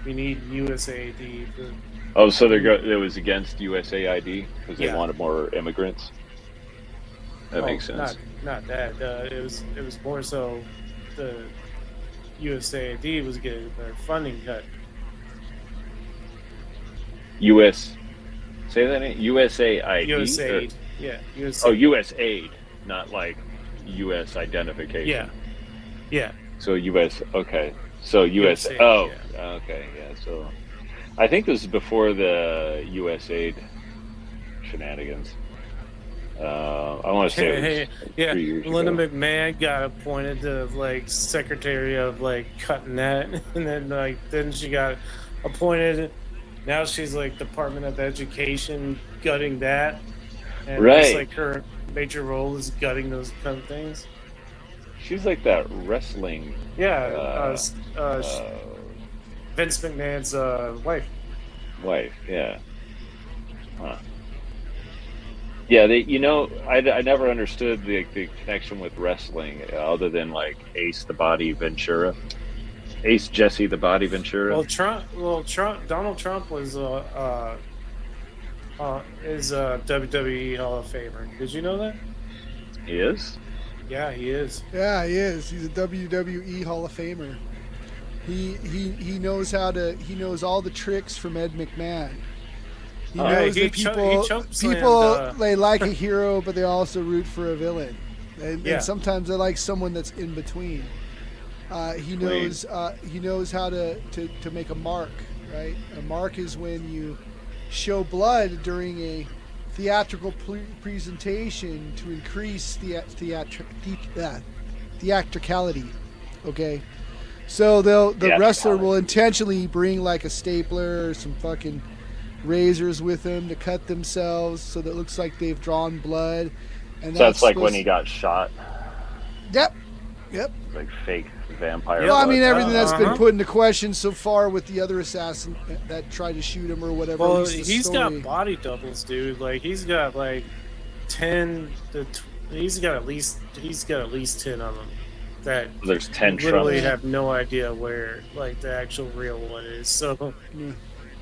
we need USAID. Oh, so it was against USAID because they Yeah. wanted more immigrants. That makes sense. Not that. It was more so the USAID was getting their funding cut. US. Say that name. USAID. USAID. Yeah. USAID. Oh, USAID, not like US identification. Yeah. Yeah. So US. Okay. So US. USAID, Oh. yeah. Okay. Yeah. So I think this is before the USAID shenanigans. I want to say it was like Yeah, 3 years Linda ago. McMahon got appointed to like secretary of like cutting that, and then she got appointed. Now she's like Department of Education gutting that, and Right. it's like her major role is gutting those kind of things. She's like that wrestling. Yeah, Vince McMahon's wife. Wife, yeah. Huh. Yeah, I never understood the connection with wrestling other than like Ace the Body Ventura. Ace Jesse the Body Ventura. Donald Trump was is a WWE Hall of Famer. Did you know that? He is? Yeah, he is. Yeah, he is. He's a WWE Hall of Famer. He knows he knows all the tricks from Ed McMahon. He knows he that cho- he choke slammed, people they like a hero, but they also root for a villain, and Yeah. sometimes they like someone that's in between. He knows how to make a mark. Right, a mark is when you show blood during a theatrical presentation to increase theatricality. Okay, so the wrestler will intentionally bring like a stapler or some fucking razors with them to cut themselves so that it looks like they've drawn blood. And so that's like when he got shot. Yep. Like fake vampire. Well, I mean, blood. everything that's been put into question so far with the other assassin that tried to shoot him or whatever. Well, he's got body doubles, dude. Like he's got like 10 to he's got at least 10 of them. That there's 10 literally Trumps. have no idea where like the actual real one is. So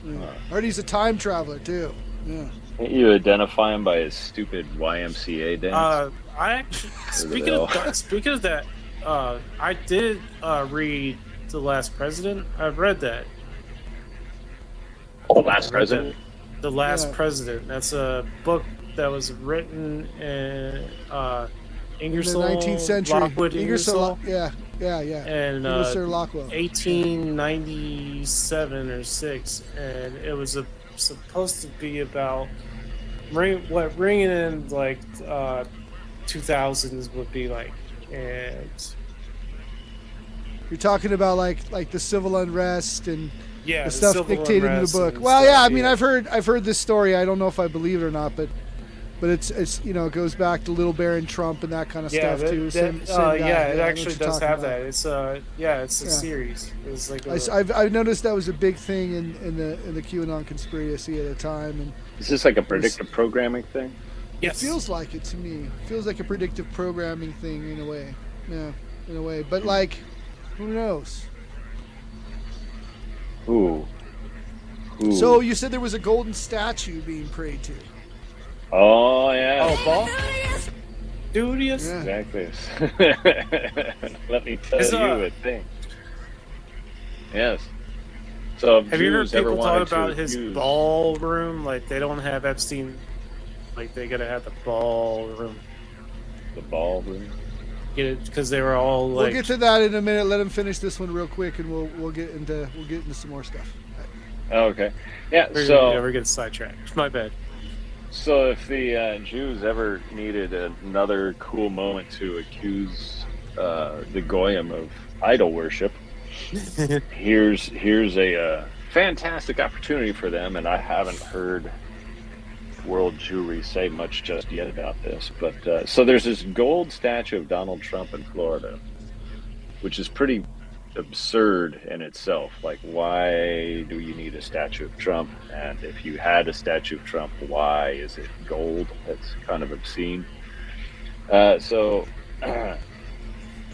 I heard he's a time traveler too. Yeah. Can't you identify him by his stupid YMCA dance? I actually speaking of that, I did read The Last President. I've read that. The Last President? The Last President. That's a book that was written in Ingersoll, in the 19th century. Lockwood, Ingersoll. Yeah. And Sir Lockwell. 1897 or 6, and it was supposed to be about bringing in like 2000s would be like, and you're talking about like the civil unrest and the stuff dictated in the book. Well, stuff, yeah, I mean, I've heard this story. I don't know if I believe it or not, but it's it goes back to Little Baron Trump and that kind of stuff too. Same guy. It actually does have that. It's a series. It's like I've noticed that was a big thing in the QAnon conspiracy at the time. And is this like a predictive programming thing? Yes. It feels like it to me. It feels like a predictive programming thing in a way. Yeah, in a way. But like, who knows? Ooh. So you said there was a golden statue being prayed to. Oh yeah. Oh, ball. Dudious. Yeah. Exactly. Let me tell you a thing. Yes. So have you heard people talk about his ballroom? Like they don't have Epstein. Like they gotta have the ballroom. The ballroom. Get it? Because they were all like. We'll get to that in a minute. Let him finish this one real quick, and we'll get into some more stuff. Oh, okay. Yeah. We're never get sidetracked. My bad. So if the Jews ever needed another cool moment to accuse the Goyim of idol worship, here's a fantastic opportunity for them. And I haven't heard World Jewry say much just yet about this, but so there's this gold statue of Donald Trump in Florida, which is pretty absurd in itself. Like, why do you need a statue of Trump? And if you had a statue of Trump, why is it gold? That's kind of obscene. So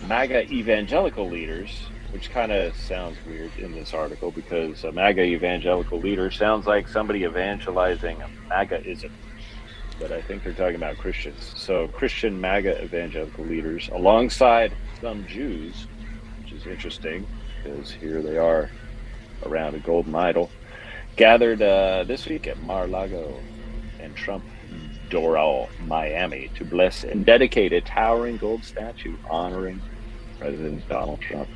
MAGA evangelical leaders, which kind of sounds weird in this article because a MAGA evangelical leader sounds like somebody evangelizing MAGAism, but I think they're talking about Christians. So Christian MAGA evangelical leaders, alongside some Jews, which is interesting because here they are around a golden idol, gathered this week at Mar-a-Lago and Trump Doral, Miami, to bless and dedicate a towering gold statue honoring President Donald Trump.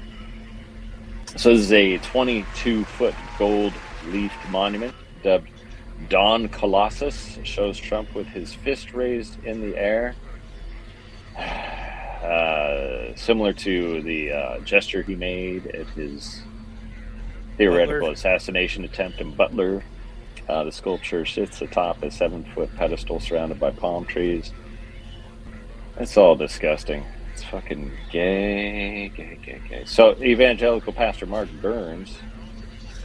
So this is a 22-foot gold-leafed monument dubbed Don Colossus. It shows Trump with his fist raised in the air, similar to the gesture he made at his theoretical assassination attempt in Butler. The sculpture sits atop a 7-foot pedestal surrounded by palm trees. It's all disgusting. It's fucking gay. So, evangelical pastor Mark Burns,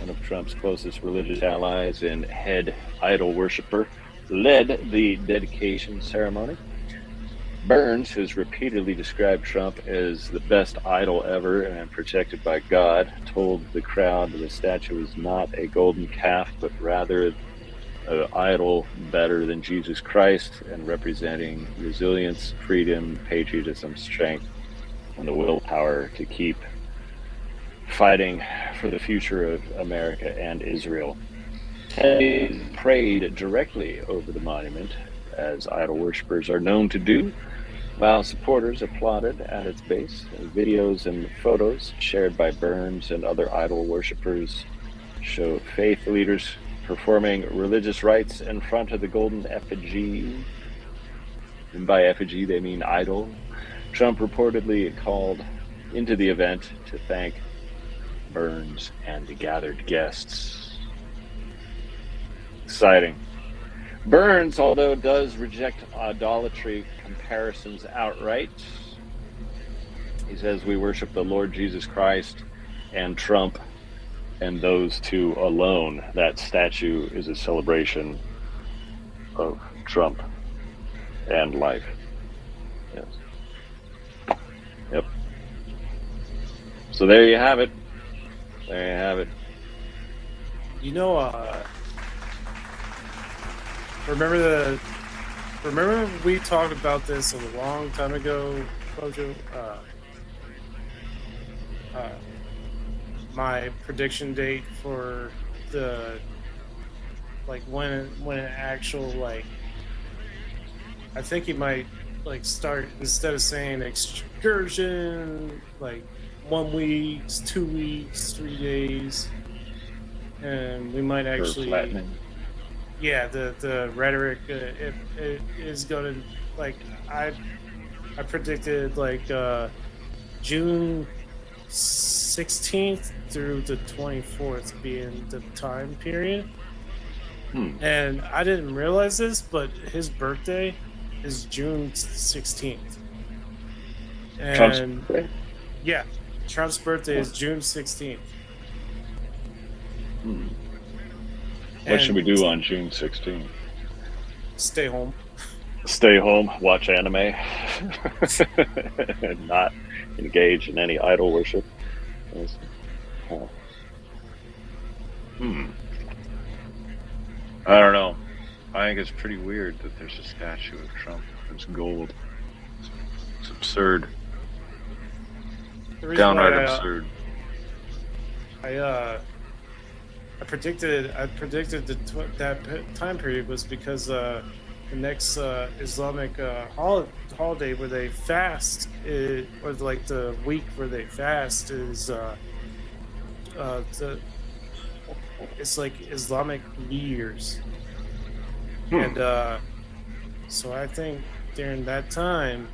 one of Trump's closest religious allies and head idol worshiper, led the dedication ceremony. Burns has repeatedly described Trump as the best idol ever and protected by God, told the crowd that the statue is not a golden calf, but rather an idol better than Jesus Christ and representing resilience, freedom, patriotism, strength, and the willpower to keep fighting for the future of America and Israel. He prayed directly over the monument, as idol worshippers are known to do, while supporters applauded at its base. Videos and photos shared by Burns and other idol worshippers show faith leaders performing religious rites in front of the golden effigy. And by effigy, they mean idol. Trump reportedly called into the event to thank Burns and the gathered guests. Exciting. Burns, although does reject idolatry comparisons outright, he says we worship the Lord Jesus Christ and Trump and those two alone. That statue is a celebration of Trump and life. Yes. Yep. So there you have it. There you have it. You know, remember we talked about this a long time ago, Mojoe? My prediction date for the when an actual I think he might start, instead of saying excursion, 1 week, 2 weeks, 3 days, and we might actually the rhetoric it is going to I predicted June 16th through the 24th being the time period. And I didn't realize this, but his birthday is June 16th. And Trump's birthday? Yeah, Trump's birthday is June 16th. What should we do on June 16th? Stay home. Stay home, watch anime, and not engage in any idol worship. I don't know. I think it's pretty weird that there's a statue of Trump. It's gold. It's absurd. Downright absurd. I predicted that time period was because the next Islamic holiday where they fast, or the week where they fast, is it's like Islamic New Year's. And so I think during that time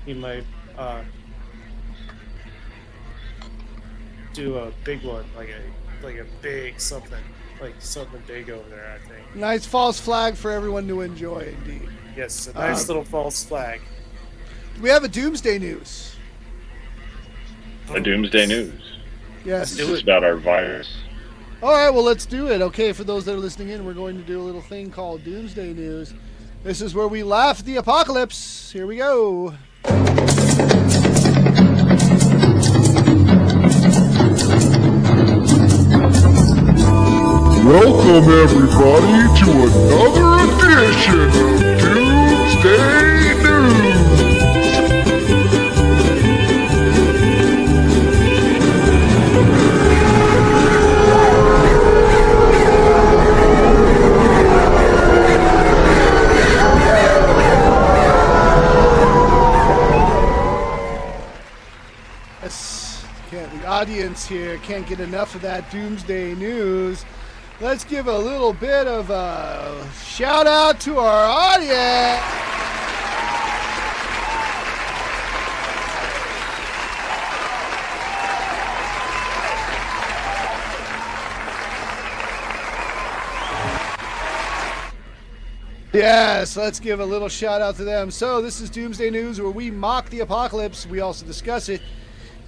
he might do a big one, like a big something big over there, I think. Nice false flag for everyone to enjoy, indeed. Yes, a nice little false flag. We have a doomsday news. A doomsday news. Yes. It's about our virus. All right, well, let's do it. Okay, for those that are listening in, we're going to do a little thing called Doomsday News. This is where we laugh at the apocalypse. Here we go. Welcome everybody to another edition of Doomsday News. The audience here can't get enough of that Doomsday News. Let's give a little bit of a shout out to our audience. Yes, let's give a little shout out to them. So this is Doomsday News, where we mock the apocalypse. We also discuss it.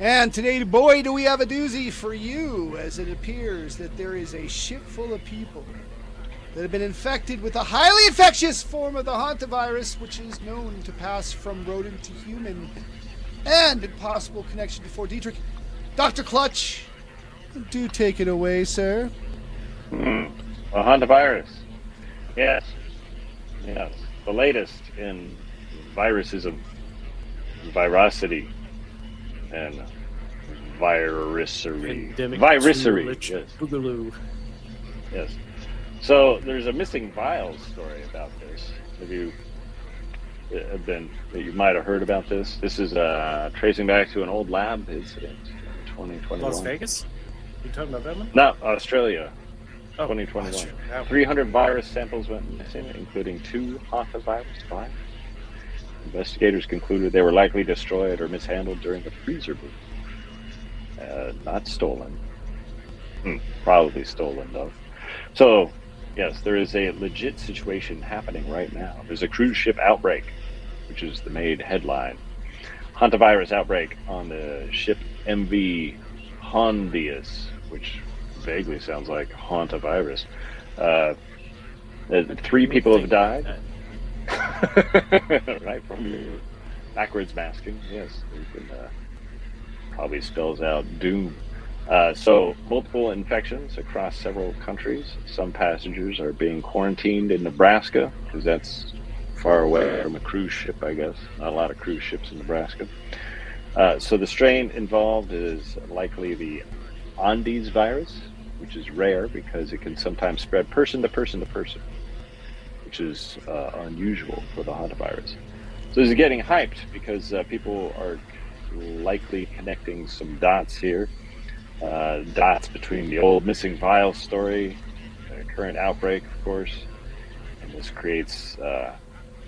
And today, boy, do we have a doozy for you, as it appears that there is a ship full of people that have been infected with a highly infectious form of the hantavirus, which is known to pass from rodent to human, and in possible connection to Fort Detrick. Dr.Clutch, do take it away, sir. A hantavirus. Yes. Yes. The latest in viruses of virosity and virusery. Yes. Boogaloo. Yes. So there's a missing vials story about this. Have you you might have heard about this? This is tracing back to an old lab incident in 2021. Las Vegas? You talking about that one? No, Australia. 2021. shit, that one. 300 virus samples went missing, including 2 hantavirus vials. Investigators concluded they were likely destroyed or mishandled during the freezer boot. Not stolen. Probably stolen, though. So, yes, there is a legit situation happening right now. There's a cruise ship outbreak, which is the main headline. Hantavirus outbreak on the ship MV Hondius, which vaguely sounds like hantavirus. 3 people have died. Right from backwards masking, yes. You can, probably spells out doom. So multiple infections across several countries. Some passengers are being quarantined in Nebraska because that's far away from a cruise ship, I guess. Not a lot of cruise ships in Nebraska. So the strain involved is likely the Andes virus, which is rare because it can sometimes spread person to person to person, which is unusual for the hantavirus. So this is getting hyped because people are likely connecting some dots here. Dots between the old missing vial story, the current outbreak, of course, and this creates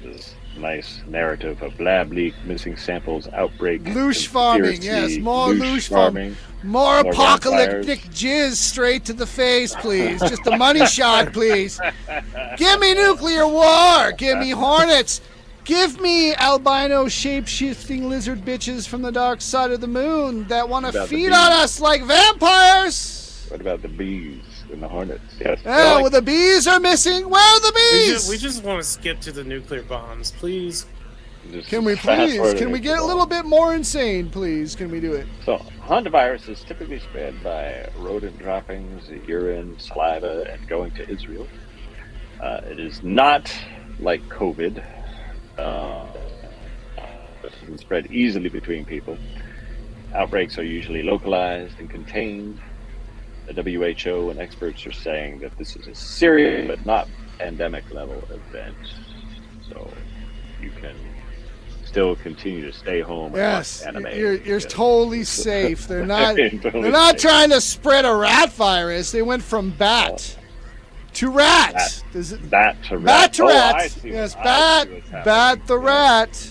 this nice narrative of lab leak, missing samples, outbreak, Loosh farming, yes, more loosh farming. More apocalyptic jizz straight to the face, please. Just a money shot, please. Give me nuclear war. Give me hornets. Give me albino shape-shifting lizard bitches from the dark side of the moon that want to feed on us like vampires. What about the bees and the hornets? Yes. Yeah, well, the bees are missing. Where are the bees? We just want to skip to the nuclear bombs, please. Can we please? Can we get a little bit more insane, please? Can we do it? So, hantavirus is typically spread by rodent droppings, urine, saliva, and going to Israel. It is not like COVID. It can spread easily between people. Outbreaks are usually localized and contained. The WHO and experts are saying that this is a serious but not pandemic level event. So you can still continue to stay home. Yes, and watch anime. you're totally safe. They're not. Totally they're not safe. trying to spread a rat virus. They went from bat to rat. Bat to rat. Bat to Oh, rat. I see. Yes, I bat. see what's happening. Bat the Yeah. rat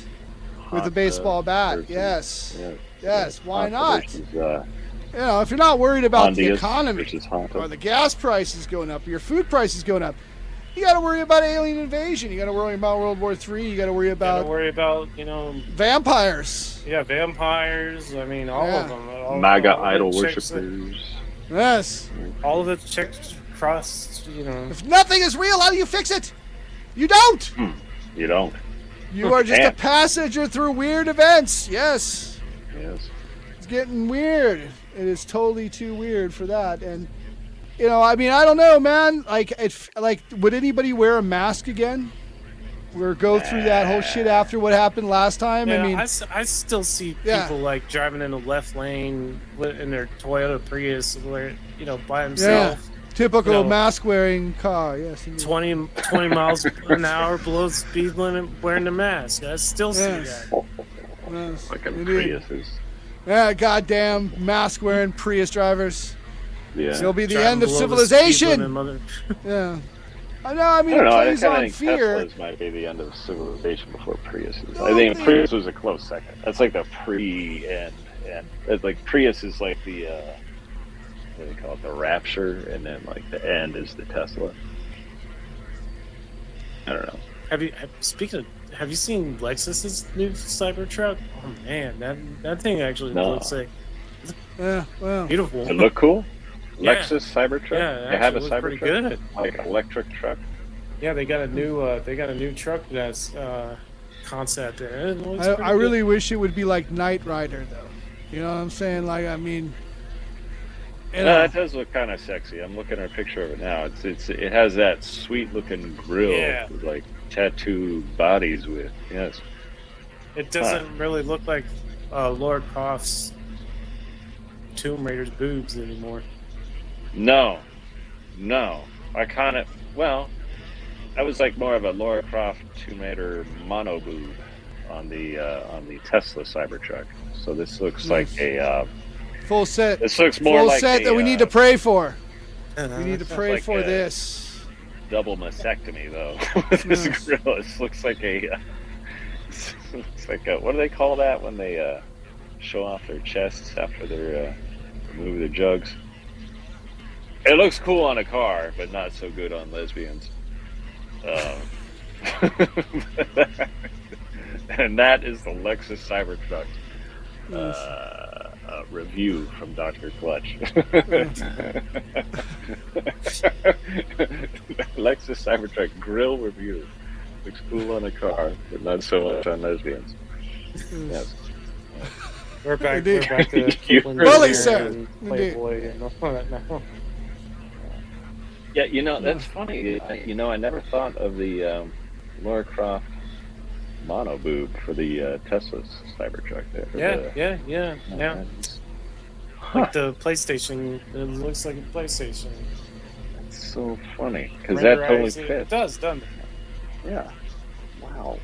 with a Hot, baseball bat. person. Yes. Yeah. Yes. Why Hot not? versus, You know, if you're not worried about the Hondius economy versus Honda. or the gas prices going up, or your food prices going up, you got to worry about alien invasion. You got to worry about World War III. You got to worry about Gotta worry about, vampires. yeah, vampires. I mean, all Yeah. of them. All, MAGA all idol the chicks worshippers. Yes. all of the chicks crossed, If nothing is real, how do you fix it? You don't. You don't. You are just a Can't. passenger through weird events. Yes. Yes. It's getting weird. It is totally too weird for that. And I mean, I don't know, man. Like, would anybody wear a mask again? Or go through that whole shit after what happened last time? Yeah, I mean, I still see Yeah. people like driving in the left lane in their Toyota Prius, where by himself. typical mask-wearing car. Yes. indeed. 20 miles an hour below the speed limit wearing the mask. I still see Yes. that. Yes, Fucking indeed. Priuses. Yeah, goddamn mask-wearing Prius drivers. Yeah. It'll be the Driving end of below the speed civilization. limit, mother- Yeah. I know. I mean, I don't it know. I plays kind of on think fear. Teslas might be the end of civilization before Priuses. No, I think they- Prius was a close second. That's like the pre-end. And it's like Prius is like the what do they call it? The Rapture, and then like the end is the Tesla. I don't know. Have you seen Lexus's new Cybertruck? Oh man, that thing actually No. looks like Yeah. Well. beautiful. Does it look cool? Yeah. Lexus Cybertruck. Yeah, it they have a actually looks pretty Cybertruck, good. like an electric truck. Yeah, they got a new truck that's concept. And it looks pretty I good. really wish it would be like Knight Rider, though. You know what I'm saying? Like, I mean, No, it does look kind of sexy. I'm looking at a picture of it now. It has that sweet looking grill Yeah. with like tattoo bodies with. Yes. It doesn't really look like Lord Croft's Tomb Raider's boobs anymore. No. I kind of that was like more of a Lara Croft Tomb Raider mono boob on the Tesla Cybertruck. So this looks like a full set. this looks more Full like set a, that we need to pray for. We need to pray like for a- this. Double mastectomy, though. This grill. It looks like what do they call that when they show off their chests after they remove their jugs? It looks cool on a car, but not so good on lesbians. And that is the Lexus Cybertruck review from Dr. Clutch. Lexus Cybertruck grill review. Looks cool on a car, but not so much on lesbians. Yes. We're back Indeed. to Bully, sir. and Playboy and all that now. Yeah, that's funny. I never thought of the Lara Croft mono boob for the Tesla Cybertruck there. Yeah. Like the PlayStation, it looks like a PlayStation. That's so funny because that totally fits. It does, doesn't it? Yeah. Wow.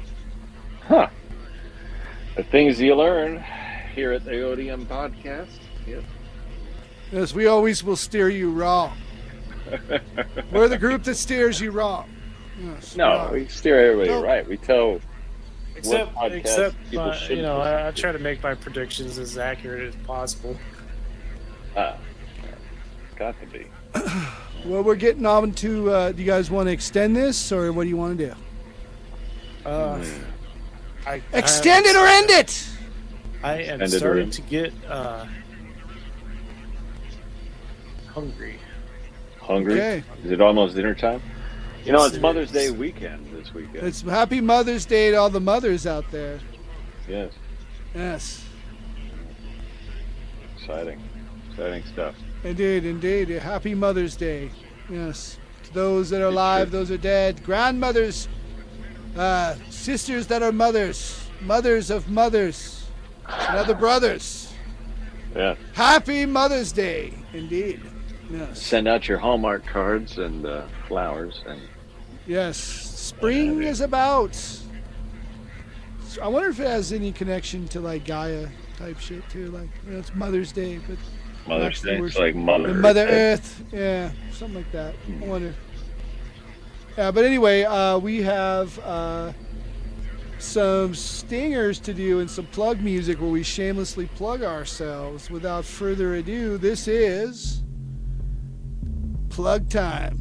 Huh. The things you learn here at the ODM podcast. Yep. Yes, we always will steer you wrong. We're the group that steers you wrong. Yes, No, we steer everybody right. We tell Except people should I try to make my predictions as accurate as possible. Got to be. Well, we're getting on to. Do you guys want to extend this, or what do you want to do? Extend it or end it. I am Extend it or starting end. to get hungry. Hungry? Okay. Is it almost dinner time? It's Mother's Day weekend this weekend. It's Happy Mother's Day to all the mothers out there. Yes. Yes, Exciting stuff. indeed. Happy Mother's Day. Yes, to those that are alive, those are dead, grandmothers, sisters that are mothers, mothers of mothers, and other brothers. Yeah. Happy Mother's Day, indeed. Yes. Send out your Hallmark cards and flowers and Yes, spring is about. I wonder if it has any connection to like Gaia type shit too. Like it's Mother's Day, but Mother's Day. It's worship- like Mother Mother Earth. Earth, yeah, something like that. I wonder. Yeah, but anyway, we have some stingers to do and some plug music where we shamelessly plug ourselves. Without further ado, this is plug time.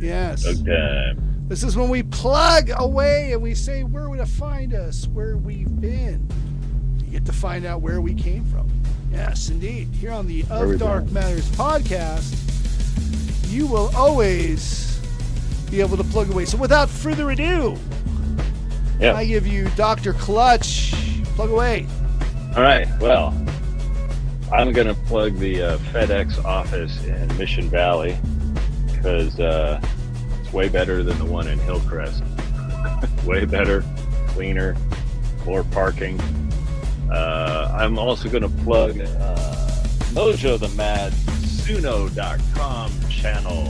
Yes. Okay. This is when we plug away and we say where to find us, where we've been. You get to find out where we came from. Yes, indeed. Here on the Of Dark Matters podcast, you will always be able to plug away. So without further ado, I give you Dr. Clutch. Plug away. All right. Well, I'm going to plug the FedEx office in Mission Valley because it's way better than the one in Hillcrest. Way better, cleaner, more parking. I'm also going to plug Mojoe the Mad Suno.com channel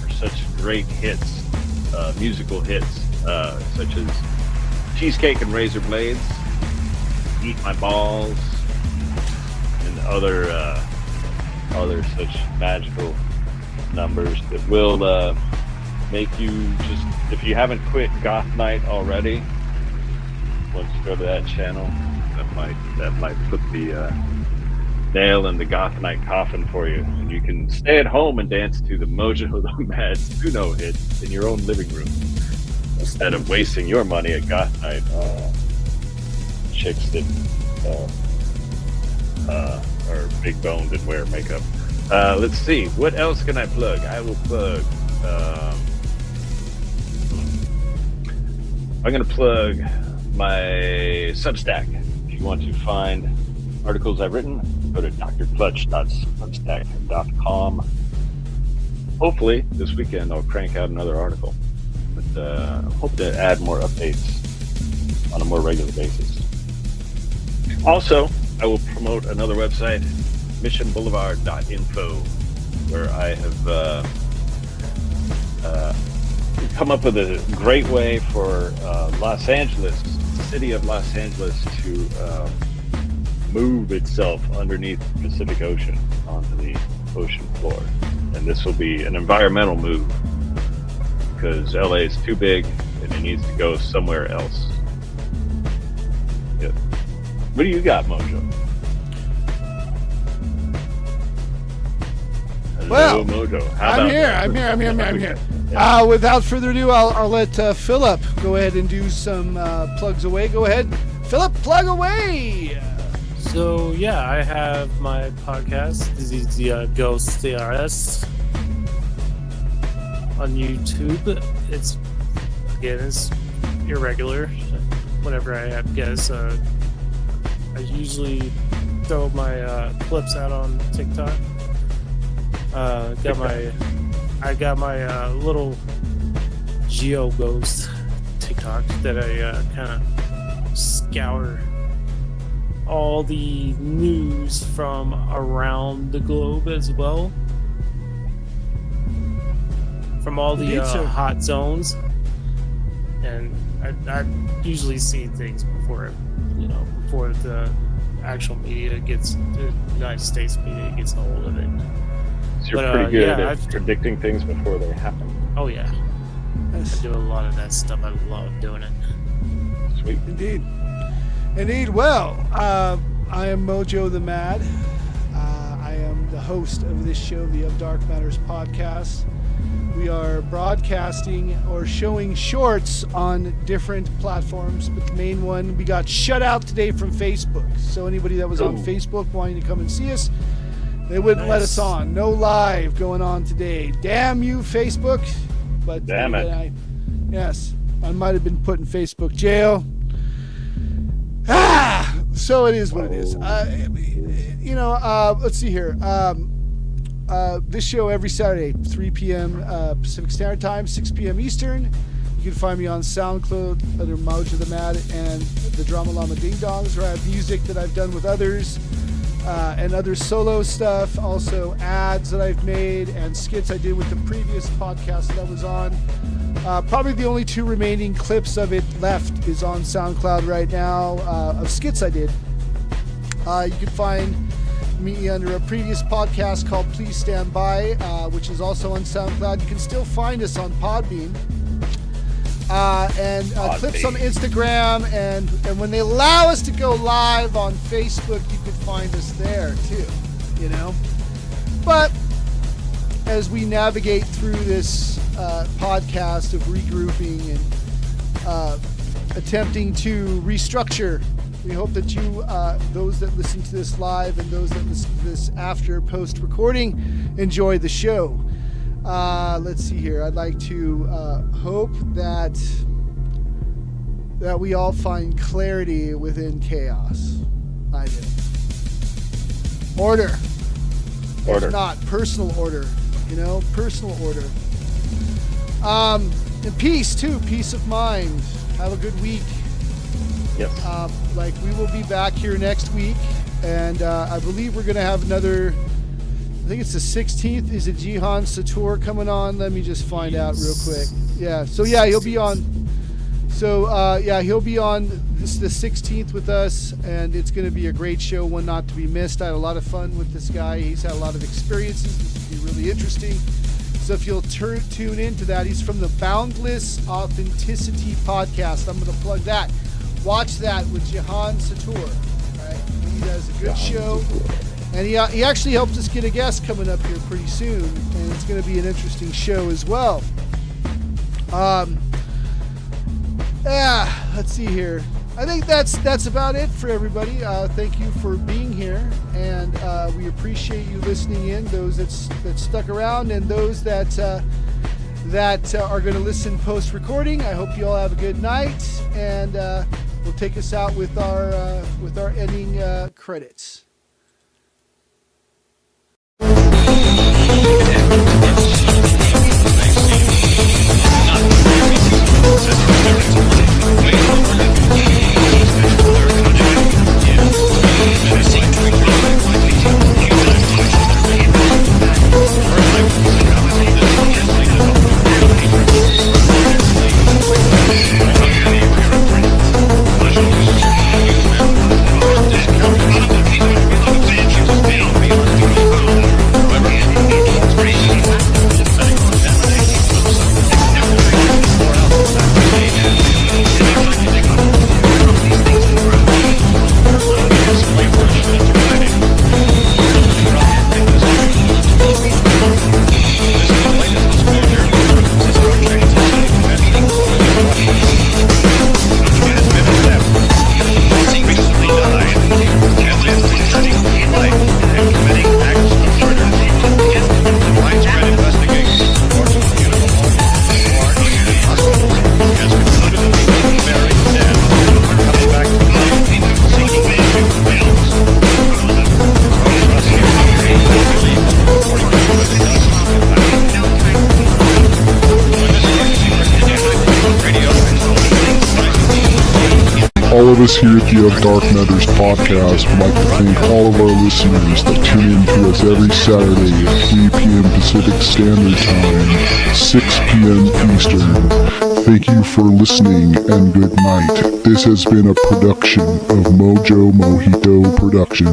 for such great hits, musical hits, such as Cheesecake and Razor Blades, Eat My Balls, and other such magical numbers that will make you just, if you haven't quit Goth Night already, once you go to that channel, that might put the nail in the Goth Night coffin for you, and you can stay at home and dance to the Mojoe the Mad Suno hits in your own living room instead of wasting your money at Goth Night. Chicks that are big boned and wear makeup. Let's see, what else can I plug? I will plug. I'm going to plug my Substack. If you want to find articles I've written, go to drclutch.substack.com. Hopefully, this weekend I'll crank out another article. But I hope to add more updates on a more regular basis. Also, I will promote another website, missionboulevard.info, where I have come up with a great way for Los Angeles, the city of Los Angeles, to move itself underneath the Pacific Ocean onto the ocean floor. and this will be an environmental move because LA is too big and it needs to go somewhere else. Yeah. What do you got, Mojo? Hello, Well, Mojo. I'm here. Yeah. Without further ado, I'll let Philip go ahead and do some plugs away. Go ahead, Philip, plug away. So yeah, I have my podcast. This is the Ghost Theorist on YouTube. It's irregular. Whenever I have guests, I usually throw my clips out on TikTok. I got my little Geo Ghost TikTok that I kind of scour all the news from around the globe as well, from all the hot zones, and I usually see things before the actual media gets, the United States media gets a hold of it. So you're pretty good at predicting things before they happen. Oh yeah, I do a lot of that stuff. I love doing it. Sweet. Indeed. Well, I am Mojo the Mad. I am the host of this show, the Of Dark Matters podcast. We are broadcasting or showing shorts on different platforms, but the main one, we got shut out today from Facebook. So anybody that was on Facebook wanting to come and see us, they wouldn't let us on. No live going on today. Damn you, Facebook. But damn it. I might have been put in Facebook jail. So it is what it is. Let's see here. This show every Saturday, 3 p.m. Pacific Standard Time, 6 p.m. Eastern. You can find me on SoundCloud under Mojo the Mad and the Drama Llama Ding Dongs, where I have music that I've done with others and other solo stuff. Also ads that I've made and skits I did with the previous podcast that I was on. Probably the only two remaining clips of it left is on SoundCloud right now of skits I did. You can find me under a previous podcast called Please Stand By, which is also on SoundCloud. You can still find us on Podbean. And clips on Instagram, and when they allow us to go live on Facebook, you can find us there too, But as we navigate through this podcast of regrouping and attempting to restructure, we hope that you, those that listen to this live and those that listen to this after post-recording, enjoy the show. Let's see here. I'd like to hope that we all find clarity within chaos. I do. Order. If not, personal order. Personal order. And peace, too. Peace of mind. Have a good week. Yep. We will be back here next week, and I believe we're going to have another... I think it's the 16th. Is it Jihan Sator coming on? Let me just find out real quick. Yeah. So yeah, he'll be on. So he'll be on the 16th with us, and it's going to be a great show, one not to be missed. I had a lot of fun with this guy. He's had a lot of experiences. This will be really interesting. So if you'll tune into that, he's from the Boundless Authenticity podcast. I'm going to plug that. Watch that with Jihan Sator. All right. He does a good show. And he actually helped us get a guest coming up here pretty soon, and it's going to be an interesting show as well. Let's see here. I think that's about it for everybody. Thank you for being here, and we appreciate you listening in. Those that stuck around, and those that are going to listen post recording. I hope you all have a good night, and we'll take us out with our ending credits. Crazy. all of us here at the Of Dark Matters podcast would like to thank all of our listeners that tune in to us every Saturday at 3 p.m. Pacific Standard Time, 6 p.m. Eastern. Thank you for listening and good night. This has been a production of Mojoe Mojito Production.